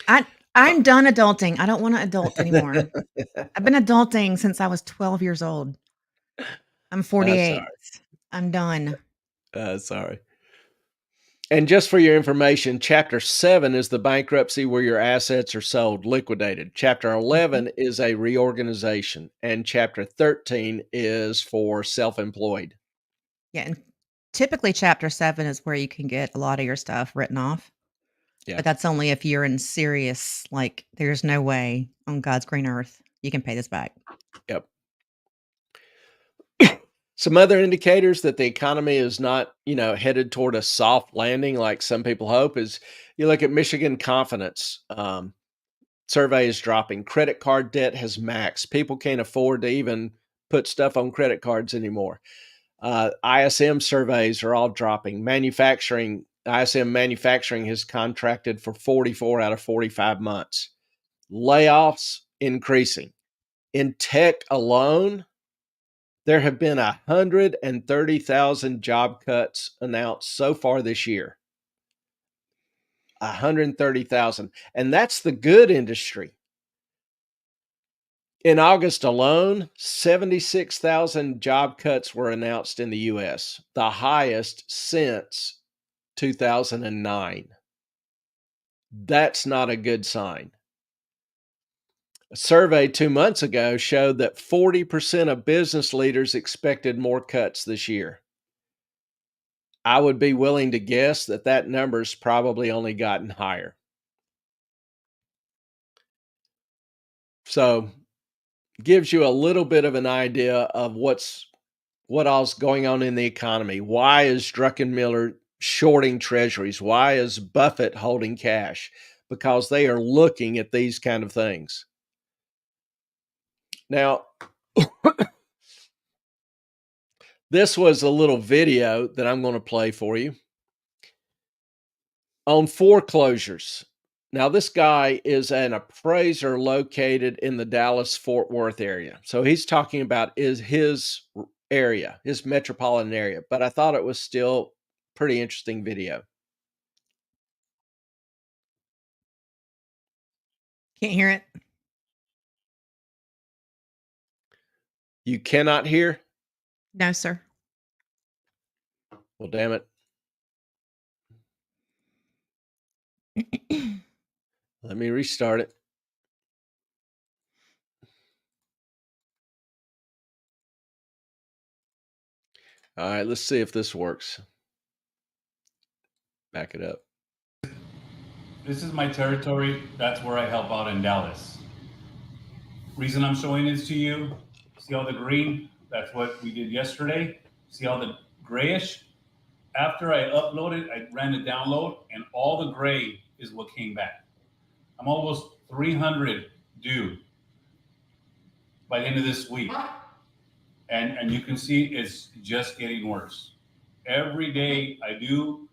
S2: I'm done adulting. I don't want to adult anymore. I've been adulting since I was 12 years old. I'm 48. I'm done.
S1: Sorry. And just for your information, Chapter 7 is the bankruptcy where your assets are sold, liquidated. Chapter 11 is a reorganization. And Chapter 13 is for self-employed.
S2: Yeah, and typically Chapter 7 is where you can get a lot of your stuff written off.
S1: Yeah.
S2: But that's only if you're in serious, like, there's no way on God's green earth you can pay this back.
S1: Yep. Some other indicators that the economy is not, headed toward a soft landing like some people hope is you look at Michigan confidence. Survey is dropping. Credit card debt has maxed. People can't afford to even put stuff on credit cards anymore. ISM surveys are all dropping. ISM manufacturing has contracted for 44 out of 45 months. Layoffs increasing. In tech alone, there have been 130,000 job cuts announced so far this year. 130,000. And that's the good industry. In August alone, 76,000 job cuts were announced in the U.S., the highest since 2009. That's not a good sign. A survey 2 months ago showed that 40% of business leaders expected more cuts this year. I would be willing to guess that number's probably only gotten higher. So, gives you a little bit of an idea of what all's going on in the economy. Why is Druckenmiller shorting treasuries? Why is Buffett holding cash? Because they are looking at these kind of things. Now, this was a little video that I'm going to play for you on foreclosures. Now, this guy is an appraiser located in the Dallas-Fort Worth area. So he's talking about his area, his metropolitan area. But I thought it was still pretty interesting video.
S2: Can't hear it.
S1: You cannot hear?
S2: No, sir.
S1: Well, damn it. Let me restart it. All right, let's see if this works. Back it up.
S4: This is my territory. That's where I help out in Dallas. Reason I'm showing this to you, see all the green? That's what we did yesterday. See all the grayish? After I uploaded, I ran a download, and all the gray is what came back. I'm almost 300 due by the end of this week. And you can see it's just getting worse. Every day I do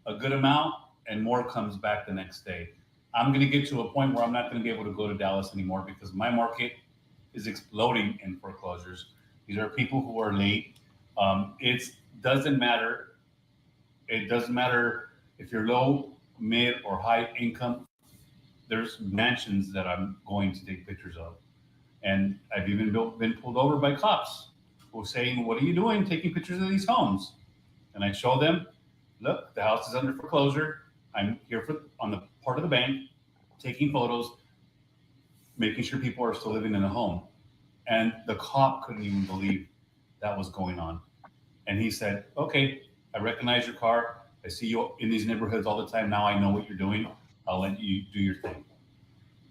S4: a good amount and more comes back the next day. I'm going to get to a point where I'm not going to be able to go to Dallas anymore because my market is exploding in foreclosures. These are people who are late. It doesn't matter. It doesn't matter if you're low, mid, or high income. There's mansions that I'm going to take pictures of. And I've even been pulled over by cops who are saying, "What are you doing taking pictures of these homes?" And I show them, "Look, the house is under foreclosure. I'm here on the part of the bank, taking photos, making sure people are still living in the home." And the cop couldn't even believe that was going on. And he said, "Okay, I recognize your car. I see you in these neighborhoods all the time. Now I know what you're doing. I'll let you do your thing,"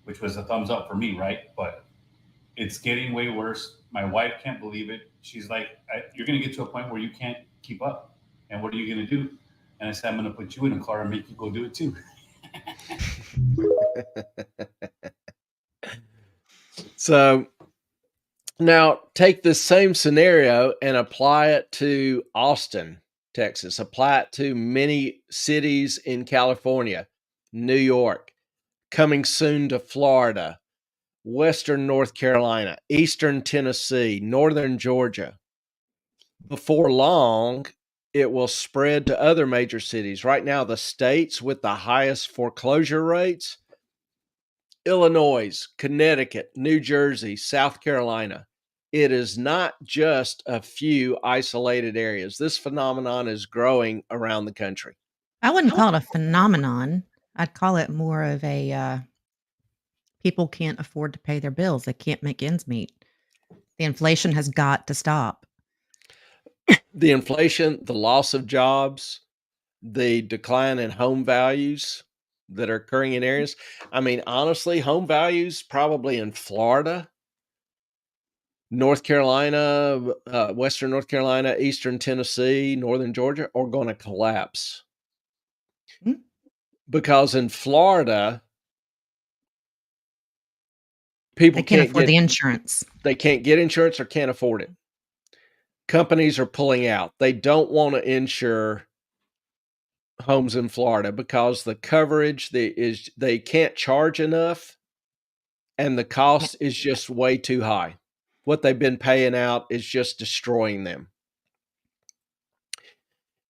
S4: which was a thumbs up for me, right? But it's getting way worse. My wife can't believe it. She's like, "You're going to get to a point where you can't keep up. And what are you going to do?" And I said, "I'm going to put you in a car and make you go do it too."
S1: So now take this same scenario and apply it to Austin, Texas. Apply it to many cities in California, New York, coming soon to Florida, Western North Carolina, Eastern Tennessee, Northern Georgia. Before long, it will spread to other major cities. Right now, the states with the highest foreclosure rates: Illinois, Connecticut, New Jersey, South Carolina. It is not just a few isolated areas. This phenomenon is growing around the country.
S2: I wouldn't call it a phenomenon. I'd call it more of a people can't afford to pay their bills. They can't make ends meet. The inflation has got to stop.
S1: The inflation, the loss of jobs, the decline in home values that are occurring in areas. I mean, honestly, home values probably in Florida, North Carolina, Western North Carolina, Eastern Tennessee, Northern Georgia are going to collapse.
S2: Mm.
S1: Because in Florida, people
S2: They can't
S1: can't
S2: afford
S1: get
S2: the insurance.
S1: they can't get insurance or can't afford it. Companies are pulling out. They don't want to insure homes in Florida because the coverage they can't charge enough, and the
S2: Yeah.
S1: cost is just way too high. What they've been paying out is just destroying them.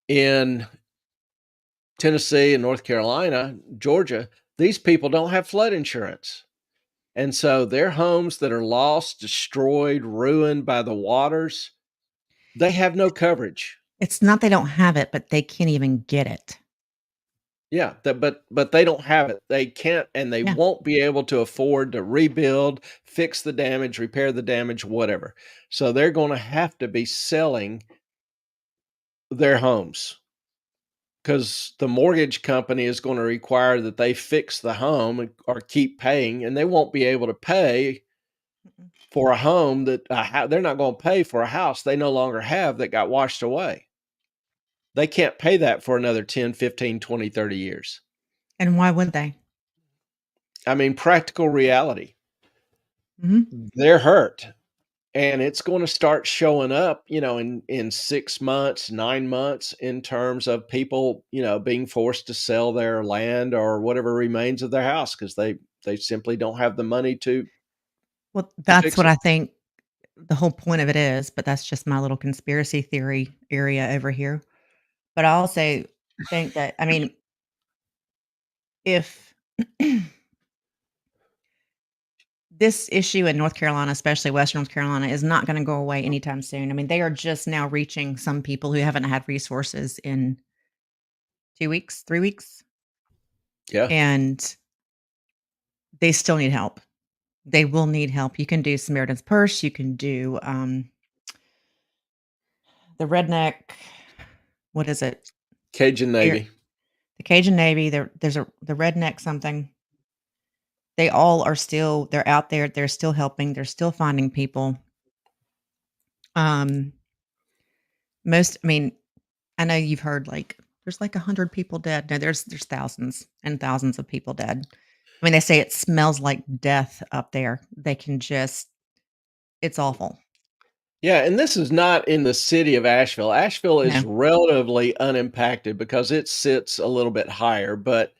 S1: In Tennessee and North Carolina, Georgia, these people don't have flood insurance. And so their homes that are lost, destroyed, ruined by the waters, they have no coverage.
S2: It's not they don't have it, but they can't even get it.
S1: Yeah, but they don't have it. They can't, and they
S2: Yeah.
S1: won't be able to afford to rebuild, fix the damage, repair the damage, whatever. So they're going to have to be selling their homes because the mortgage company is going to require that they fix the home or keep paying, and they won't be able to pay
S2: Mm-mm.
S1: for a home that they're not going to pay for a house they no longer have that got washed away. They can't pay that for another 10, 15, 20, 30 years.
S2: And why would they?
S1: I mean, practical reality.
S2: Mhm.
S1: They're hurt, and it's going to start showing up, in 6 months, 9 months, in terms of people, being forced to sell their land or whatever remains of their house because they simply don't have the money to
S2: Well, that's
S1: fix
S2: what
S1: it.
S2: I think the whole point of it is, but that's just my little conspiracy theory area over here. But I also think that, I mean, if this issue in North Carolina, especially Western North Carolina, is not gonna go away anytime soon. I mean, they are just now reaching some people who haven't had resources in 2 weeks, 3 weeks,
S1: Yeah.
S2: and they still need help. They will need help. You can do Samaritan's Purse, you can do, the redneck what is it?
S1: Cajun
S2: Air
S1: Navy.
S2: the Cajun Navy, there's the redneck something. They all are still they're out there, they're still helping, they're still finding people. Um, I mean, I know you've heard, like, there's, like, 100 people dead. No, there's thousands and thousands of people dead. I mean, they say it smells like death up there. They can just it's awful.
S1: Yeah, and this is not in the city of Asheville. Asheville is
S2: No.
S1: relatively unimpacted because it sits a little bit higher, but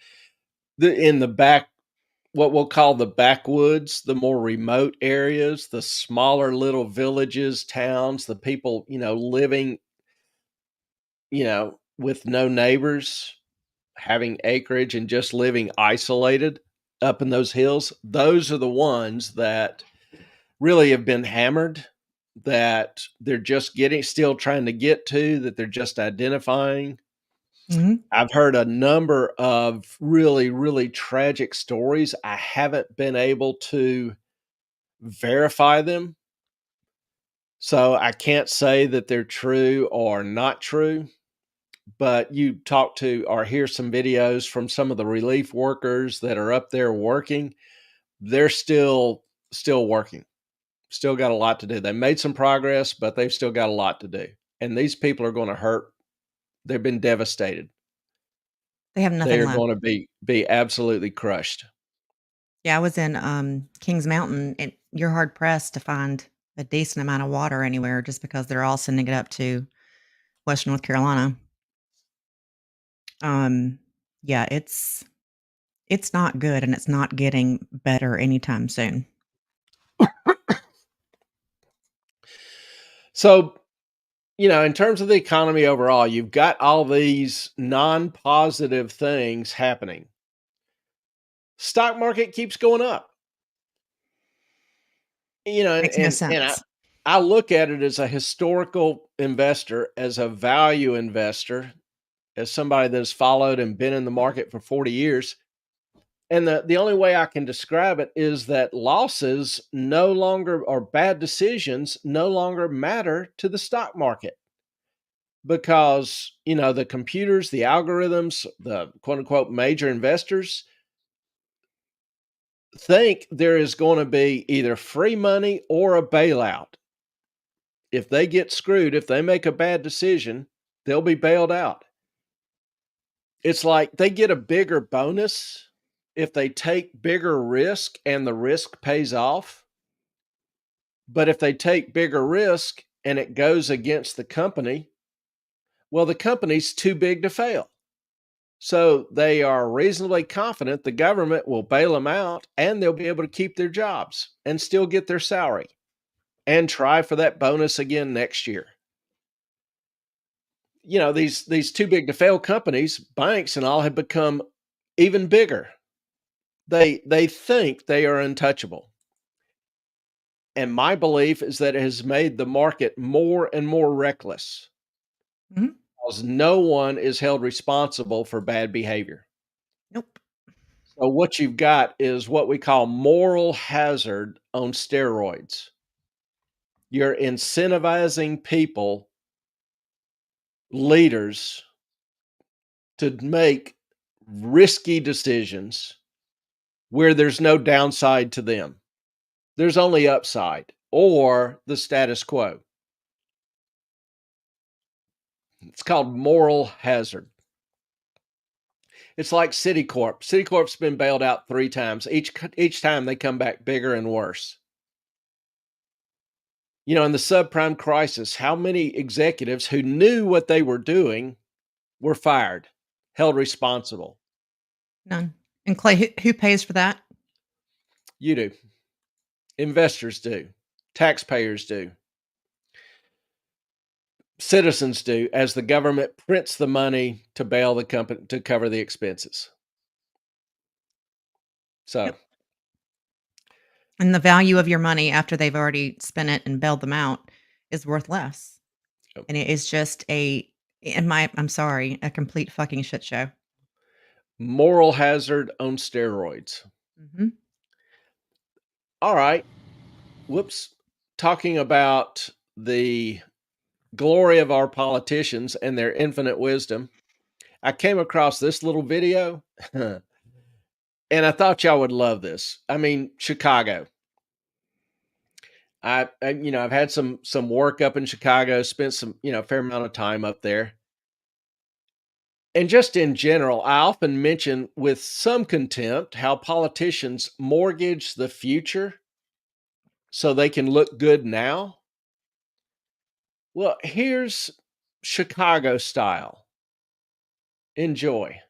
S1: in the back, what we'll call the backwoods, the more remote areas, the smaller little villages, towns, the people, living, with no neighbors, having acreage and just living isolated up in those hills, those are the ones that really have been hammered, that they're just still trying to get to, that they're just identifying.
S2: Mhm.
S1: I've heard a number of really, really tragic stories. I haven't been able to verify them, so I can't say that they're true or not true. But you talk to or hear some videos from some of the relief workers that are up there working. They're still working. Still got a lot to do. They made some progress, but they've still got a lot to do. And these people are going to hurt. They've been devastated.
S2: They have
S1: They
S2: nothing
S1: are
S2: left.
S1: going to be absolutely crushed.
S2: Yeah, I was in, Kings Mountain, and you're hard pressed to find a decent amount of water anywhere just because they're all sending it up to Western North Carolina. Um, yeah, it's not good, and it's not getting better anytime soon.
S1: So, in terms of the economy overall, you've got all these non-positive things happening. Stock market keeps going up. And
S2: Makes no
S1: and and
S2: sense.
S1: I look at it as a historical investor, as a value investor, as somebody that's followed and been in the market for 40 years. And the only way I can describe it is that losses no longer, or bad decisions no longer matter to the stock market, because, the computers, the algorithms, the quote unquote major investors think there is going to be either free money or a bailout. If they get screwed, if they make a bad decision, they'll be bailed out. It's like they get a bigger bonus if they take bigger risk and the risk pays off. But if they take bigger risk and it goes against the company, well, the company's too big to fail. So they are reasonably confident the government will bail them out and they'll be able to keep their jobs and still get their salary and try for that bonus again next year. These too big to fail companies, banks and all, have become even bigger. They think they are untouchable. And my belief is that it has made the market more and more reckless,
S2: Mhm.
S1: because no one is held responsible for bad behavior.
S2: Nope.
S1: So what you've got is what we call moral hazard on steroids. You're incentivizing people, leaders, to make risky decisions where there's no downside to them. There's only upside or the status quo. It's called moral hazard. It's like Citicorp. Citicorp's been bailed out 3 times. Each time they come back bigger and worse. In the subprime crisis, how many executives who knew what they were doing were fired, held responsible?
S2: None. And Clay, who pays for that?
S1: You do. Investors do. Taxpayers do. Citizens do, as the government prints the money to bail the company, to cover the expenses. So,
S2: Yep. And the value of your money after they've already spent it and bailed them out is worth less.
S1: Yep.
S2: And it is just I'm sorry, a complete fucking shit show.
S1: Moral hazard on steroids.
S2: Mhm.
S1: All right. Whoops. Talking about the glory of our politicians and their infinite wisdom, I came across this little video and I thought y'all would love this. I mean, Chicago. I've had some work up in Chicago, spent some, fair amount of time up there. And just in general, I often mention with some contempt how politicians mortgage the future so they can look good now. Well, here's Chicago style. Enjoy.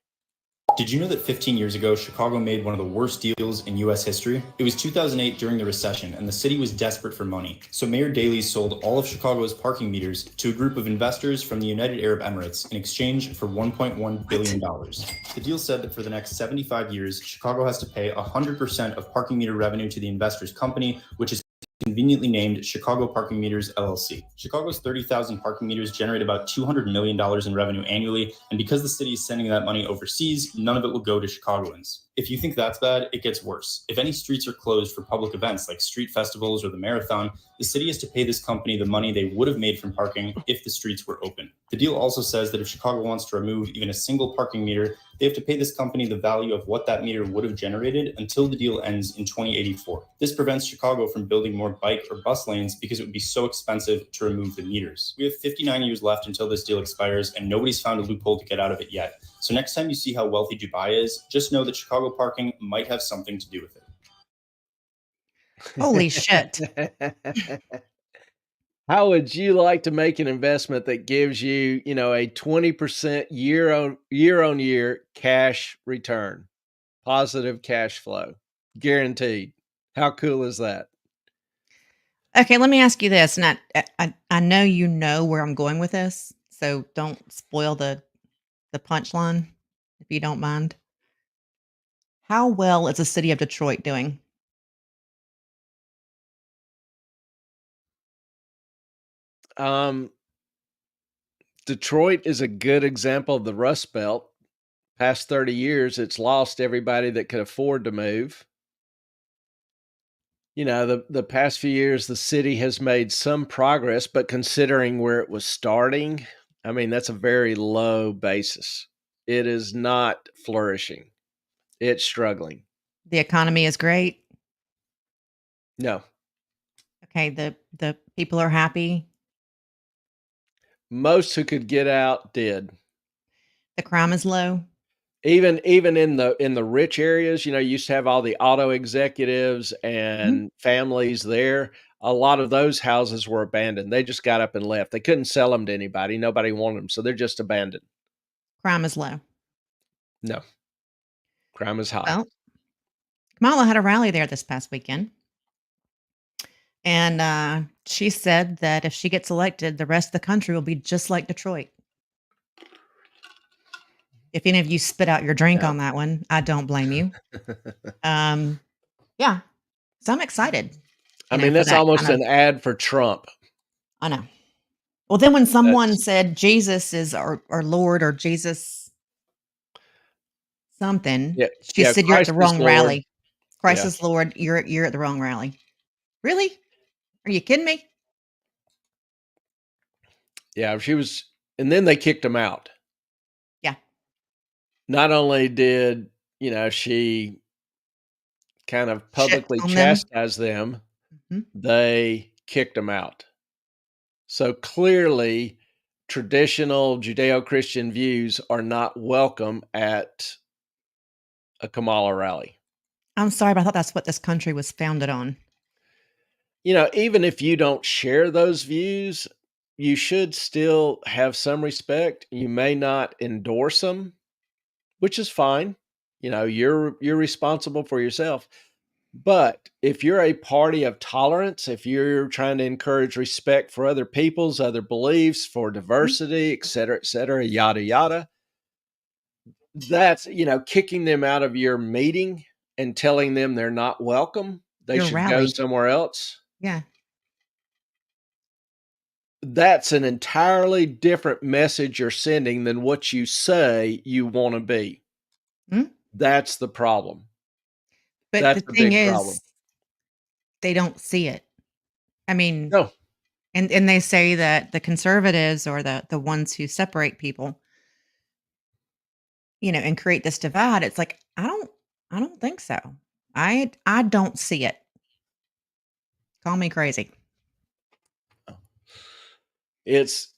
S5: Did you know that 15 years ago, Chicago made one of the worst deals in U.S. history? It was 2008 during the recession, and the city was desperate for money. So Mayor Daley sold all of Chicago's parking meters to a group of investors from the United Arab Emirates in exchange for $1.1 billion. The deal said that for the next 75 years, Chicago has to pay 100% of parking meter revenue to the investor's company, which is conveniently named Chicago Parking Meters, LLC. Chicago's 30,000 parking meters generate about $200 million in revenue annually, and because the city is sending that money overseas, none of it will go to Chicagoans. If you think that's bad, it gets worse. If any streets are closed for public events like street festivals or the marathon, the city has to pay this company the money they would have made from parking if the streets were open. The deal also says that if Chicago wants to remove even a single parking meter, they have to pay this company the value of what that meter would have generated until the deal ends in 2084. This prevents Chicago from building more bike or bus lanes because it would be so expensive to remove the meters. We have 59 years left until this deal expires, and nobody's found a loophole to get out of it yet. So next time you see how wealthy Dubai is, just know that Chicago parking might have something to do with it.
S2: Holy shit.
S1: How would you like to make an investment that gives you, a 20% year on year cash return, positive cash flow, guaranteed? How cool is that?
S2: Okay, let me ask you this, and I know you know where I'm going with this, so don't spoil the punchline if you don't mind. How well is the city of Detroit doing?
S1: Um, Detroit is a good example of the Rust Belt. Past 30 years, it's lost everybody that could afford to move. The past few years, the city has made some progress, but considering where it was starting, I mean, that's a very low basis. It is not flourishing. It's struggling.
S2: The economy is great.
S1: No.
S2: Okay, the people are happy.
S1: Most who could get out did.
S2: The crime is low.
S1: Even in the rich areas, you used to have all the auto executives
S2: Mhm.
S1: and families there. A lot of those houses were abandoned. They just got up and left. They couldn't sell them to anybody. Nobody wanted them, so they're just abandoned.
S2: Crime is low.
S1: No, crime is high.
S2: Well, Kamala had a rally there this past weekend, and she said that if she gets elected, the rest of the country will be just like Detroit. If any of you spit out your drink
S1: Yeah.
S2: on that one, I don't blame you. Um, yeah, so I'm excited,
S1: I mean,
S2: for
S1: that's
S2: that
S1: almost
S2: kind of.
S1: an ad for Trump.
S2: I know. Well, then when someone
S1: That's
S2: said Jesus is our Lord or Jesus something,
S1: Yeah,
S2: she
S1: yeah,
S2: said, "You're at
S1: Christ
S2: the
S1: is
S2: wrong
S1: Lord.
S2: rally. Christ
S1: Yeah,
S2: is Lord. You're at the wrong rally." Really? Are you kidding me?
S1: yeah, she was and then they kicked him out.
S2: Yeah.
S1: Not only did, she kind of
S2: Shit
S1: publicly
S2: on them.
S1: chastise them,
S2: Mhm.
S1: they kicked him out. So clearly, traditional Judeo-Christian views are not welcome at a Kamala rally.
S2: I'm sorry, but I thought that's what this country was founded on.
S1: Even if you don't share those views, you should still have some respect. You may not endorse them, which is fine. You're responsible for yourself. But if you're a party of tolerance, if you're trying to encourage respect for other people's other beliefs, for
S2: Mhm.
S1: diversity, et cetera, yada yada, that's kicking them out of your meeting and telling them they're not welcome. They
S2: Your
S1: should go
S2: rally.
S1: somewhere else.
S2: Yeah.
S1: That's an entirely different message you're sending than what you say you want to be.
S2: Mm.
S1: That's the problem.
S2: But
S1: That's
S2: the
S1: a
S2: thing
S1: big problem.
S2: is, they don't see it. I mean,
S1: No,
S2: and they say that the conservatives or the ones who separate people, and create this divide. It's like, I don't think so. I don't see it. Call me crazy.
S1: it's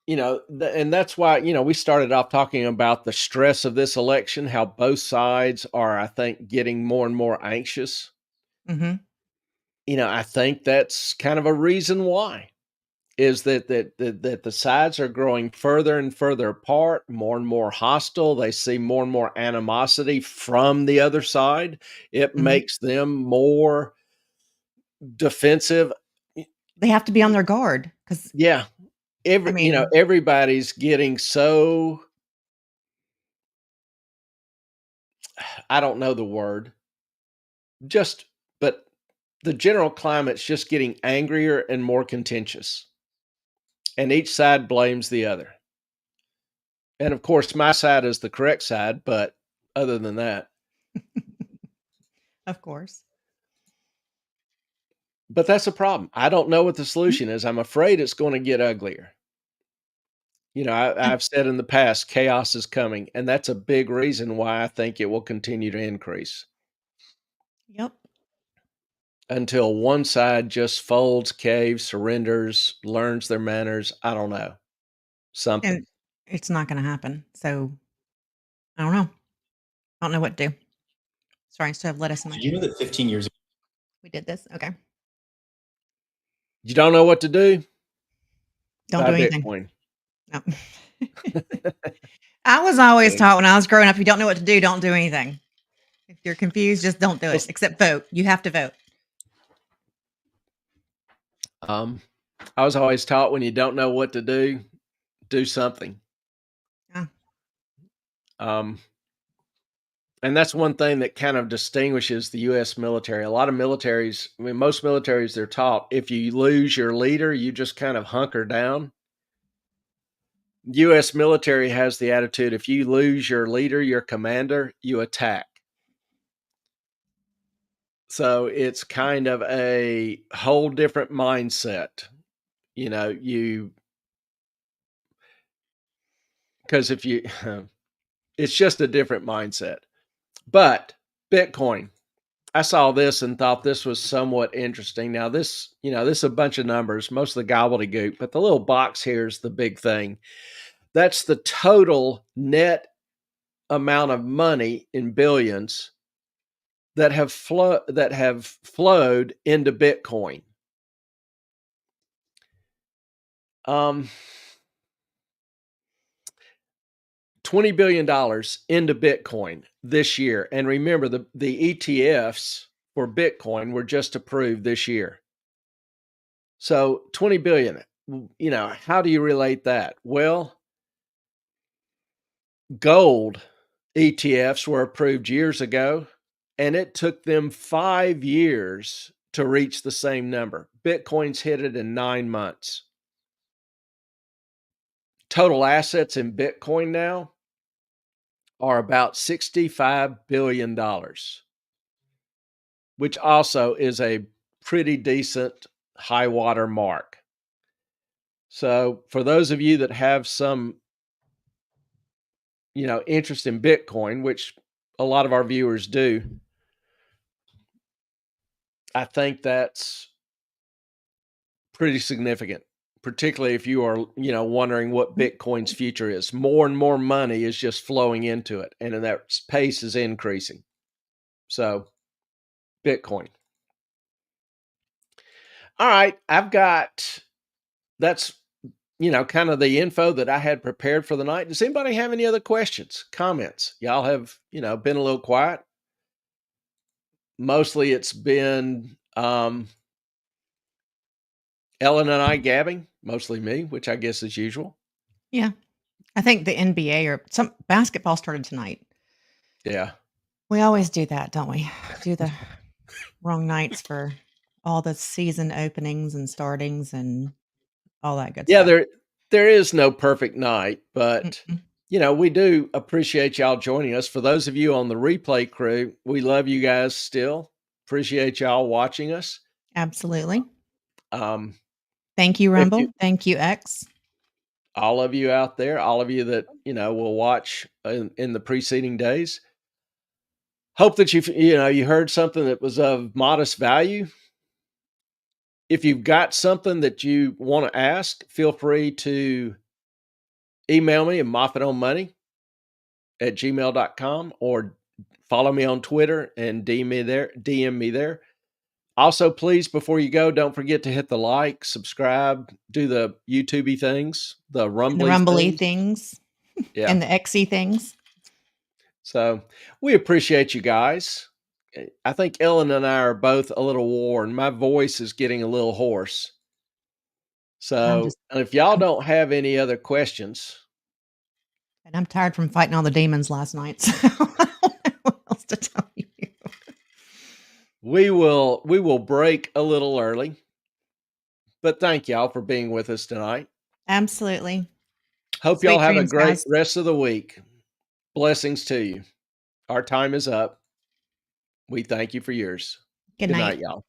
S1: and that's why we started off talking about the stress of this election, how both sides are, I think, getting more and more anxious.
S2: Mhm.
S1: I think that's kind of a reason why is that the sides are growing further and further apart, more and more hostile. They see more and more animosity from the other side. It
S2: Mhm.
S1: makes them more defensive.
S2: They have to be on their guard because
S1: Yeah,
S2: I mean,
S1: everybody's getting so, I don't know the word, just but the general climate's just getting angrier and more contentious, and each side blames the other. And of course, my side is the correct side, but other than that,
S2: of course.
S1: but that's a problem. I don't know what the
S2: Mhm.
S1: solution is. I'm afraid it's going to get uglier.
S2: Yeah.
S1: I've said in the past, chaos is coming, and that's a big reason why I think it will continue to increase
S2: Yep.
S1: until one side just folds, caves, surrenders, learns their manners. I don't know. Something.
S2: And it's not gonna happen. So I don't know. I don't know what to do. Sorry, I still have lettuce in my
S5: Did you know that 15 years ago,
S2: we did this. Okay.
S1: You don't know what to do?
S2: Don't
S1: Buy
S2: do anything.
S1: Bitcoin.
S2: No. I was always
S1: Kidding.
S2: taught when I was growing up, you don't know what to do, don't do anything. If you're confused, just don't do
S1: Well,
S2: it, except vote. You have to vote.
S1: I was always taught when you don't know what to do something.
S2: Yeah.
S1: And that's one thing that kind of distinguishes the U.S. military. A lot of militaries, I mean, most militaries, they're taught if you lose your leader, you just kind of hunker down. U.S. military has the attitude if you lose your leader, your commander, you attack. So it's kind of a whole different mindset. You know, because if you, it's just a different mindset. But Bitcoin, I saw this and thought this was somewhat interesting. Now, this is a bunch of numbers, most of the gobbledygook, but the little box here is the big thing. That's the total net amount of money in billions that have flowed into Bitcoin. $20 billion into Bitcoin this year. And remember, the ETFs for Bitcoin were just approved this year. So 20 billion, how do you relate that? Well, gold ETFs were approved years ago, and it took them 5 years to reach the same number. Bitcoin's hit it in 9 months. Total assets in Bitcoin now are about $65 billion, which also is a pretty decent high water mark. So for those of you that have some interest in Bitcoin, which a lot of our viewers do, I think that's pretty significant, particularly if you are, wondering what Bitcoin's future is. More and more money is just flowing into it, and that pace is increasing. So, Bitcoin. All right, that's kind of the info that I had prepared for the night. Does anybody have any other questions, comments? Y'all have, been a little quiet. Mostly it's been Ellen and I gabbing, mostly me, which I guess is usual.
S2: Yeah. I think the NBA or some basketball started tonight.
S1: Yeah.
S2: We always do that, don't we? Do the wrong nights for all the season openings and startings and all that good stuff.
S1: Yeah, there is no perfect night, but we do appreciate y'all joining us. For those of you on the replay crew, we love you guys still. Appreciate y'all watching us.
S2: Absolutely. Thank you, Rumble. Thank you, X.
S1: All of you out there, all of you that, will watch in the preceding days. Hope that you heard something that was of modest value. If you've got something that you want to ask, feel free to email me at moffatonmoney@gmail.com or follow me on Twitter and DM me there. Also, please, before you go, don't forget to hit the like, subscribe, do the YouTube-y things, the rumbly
S2: things.
S1: Yeah.
S2: And the XY things.
S1: So we appreciate you guys. I think Ellen and I are both a little worn. My voice is getting a little hoarse. So if y'all don't have any other questions.
S2: And I'm tired from fighting all the demons last night. So I don't know what else to tell you.
S1: We will break a little early. But thank y'all for being with us tonight.
S2: Absolutely.
S1: Hope y'all have a great rest of the week. Blessings to you. Our time is up. We thank you for yours.
S2: Good night,
S1: y'all.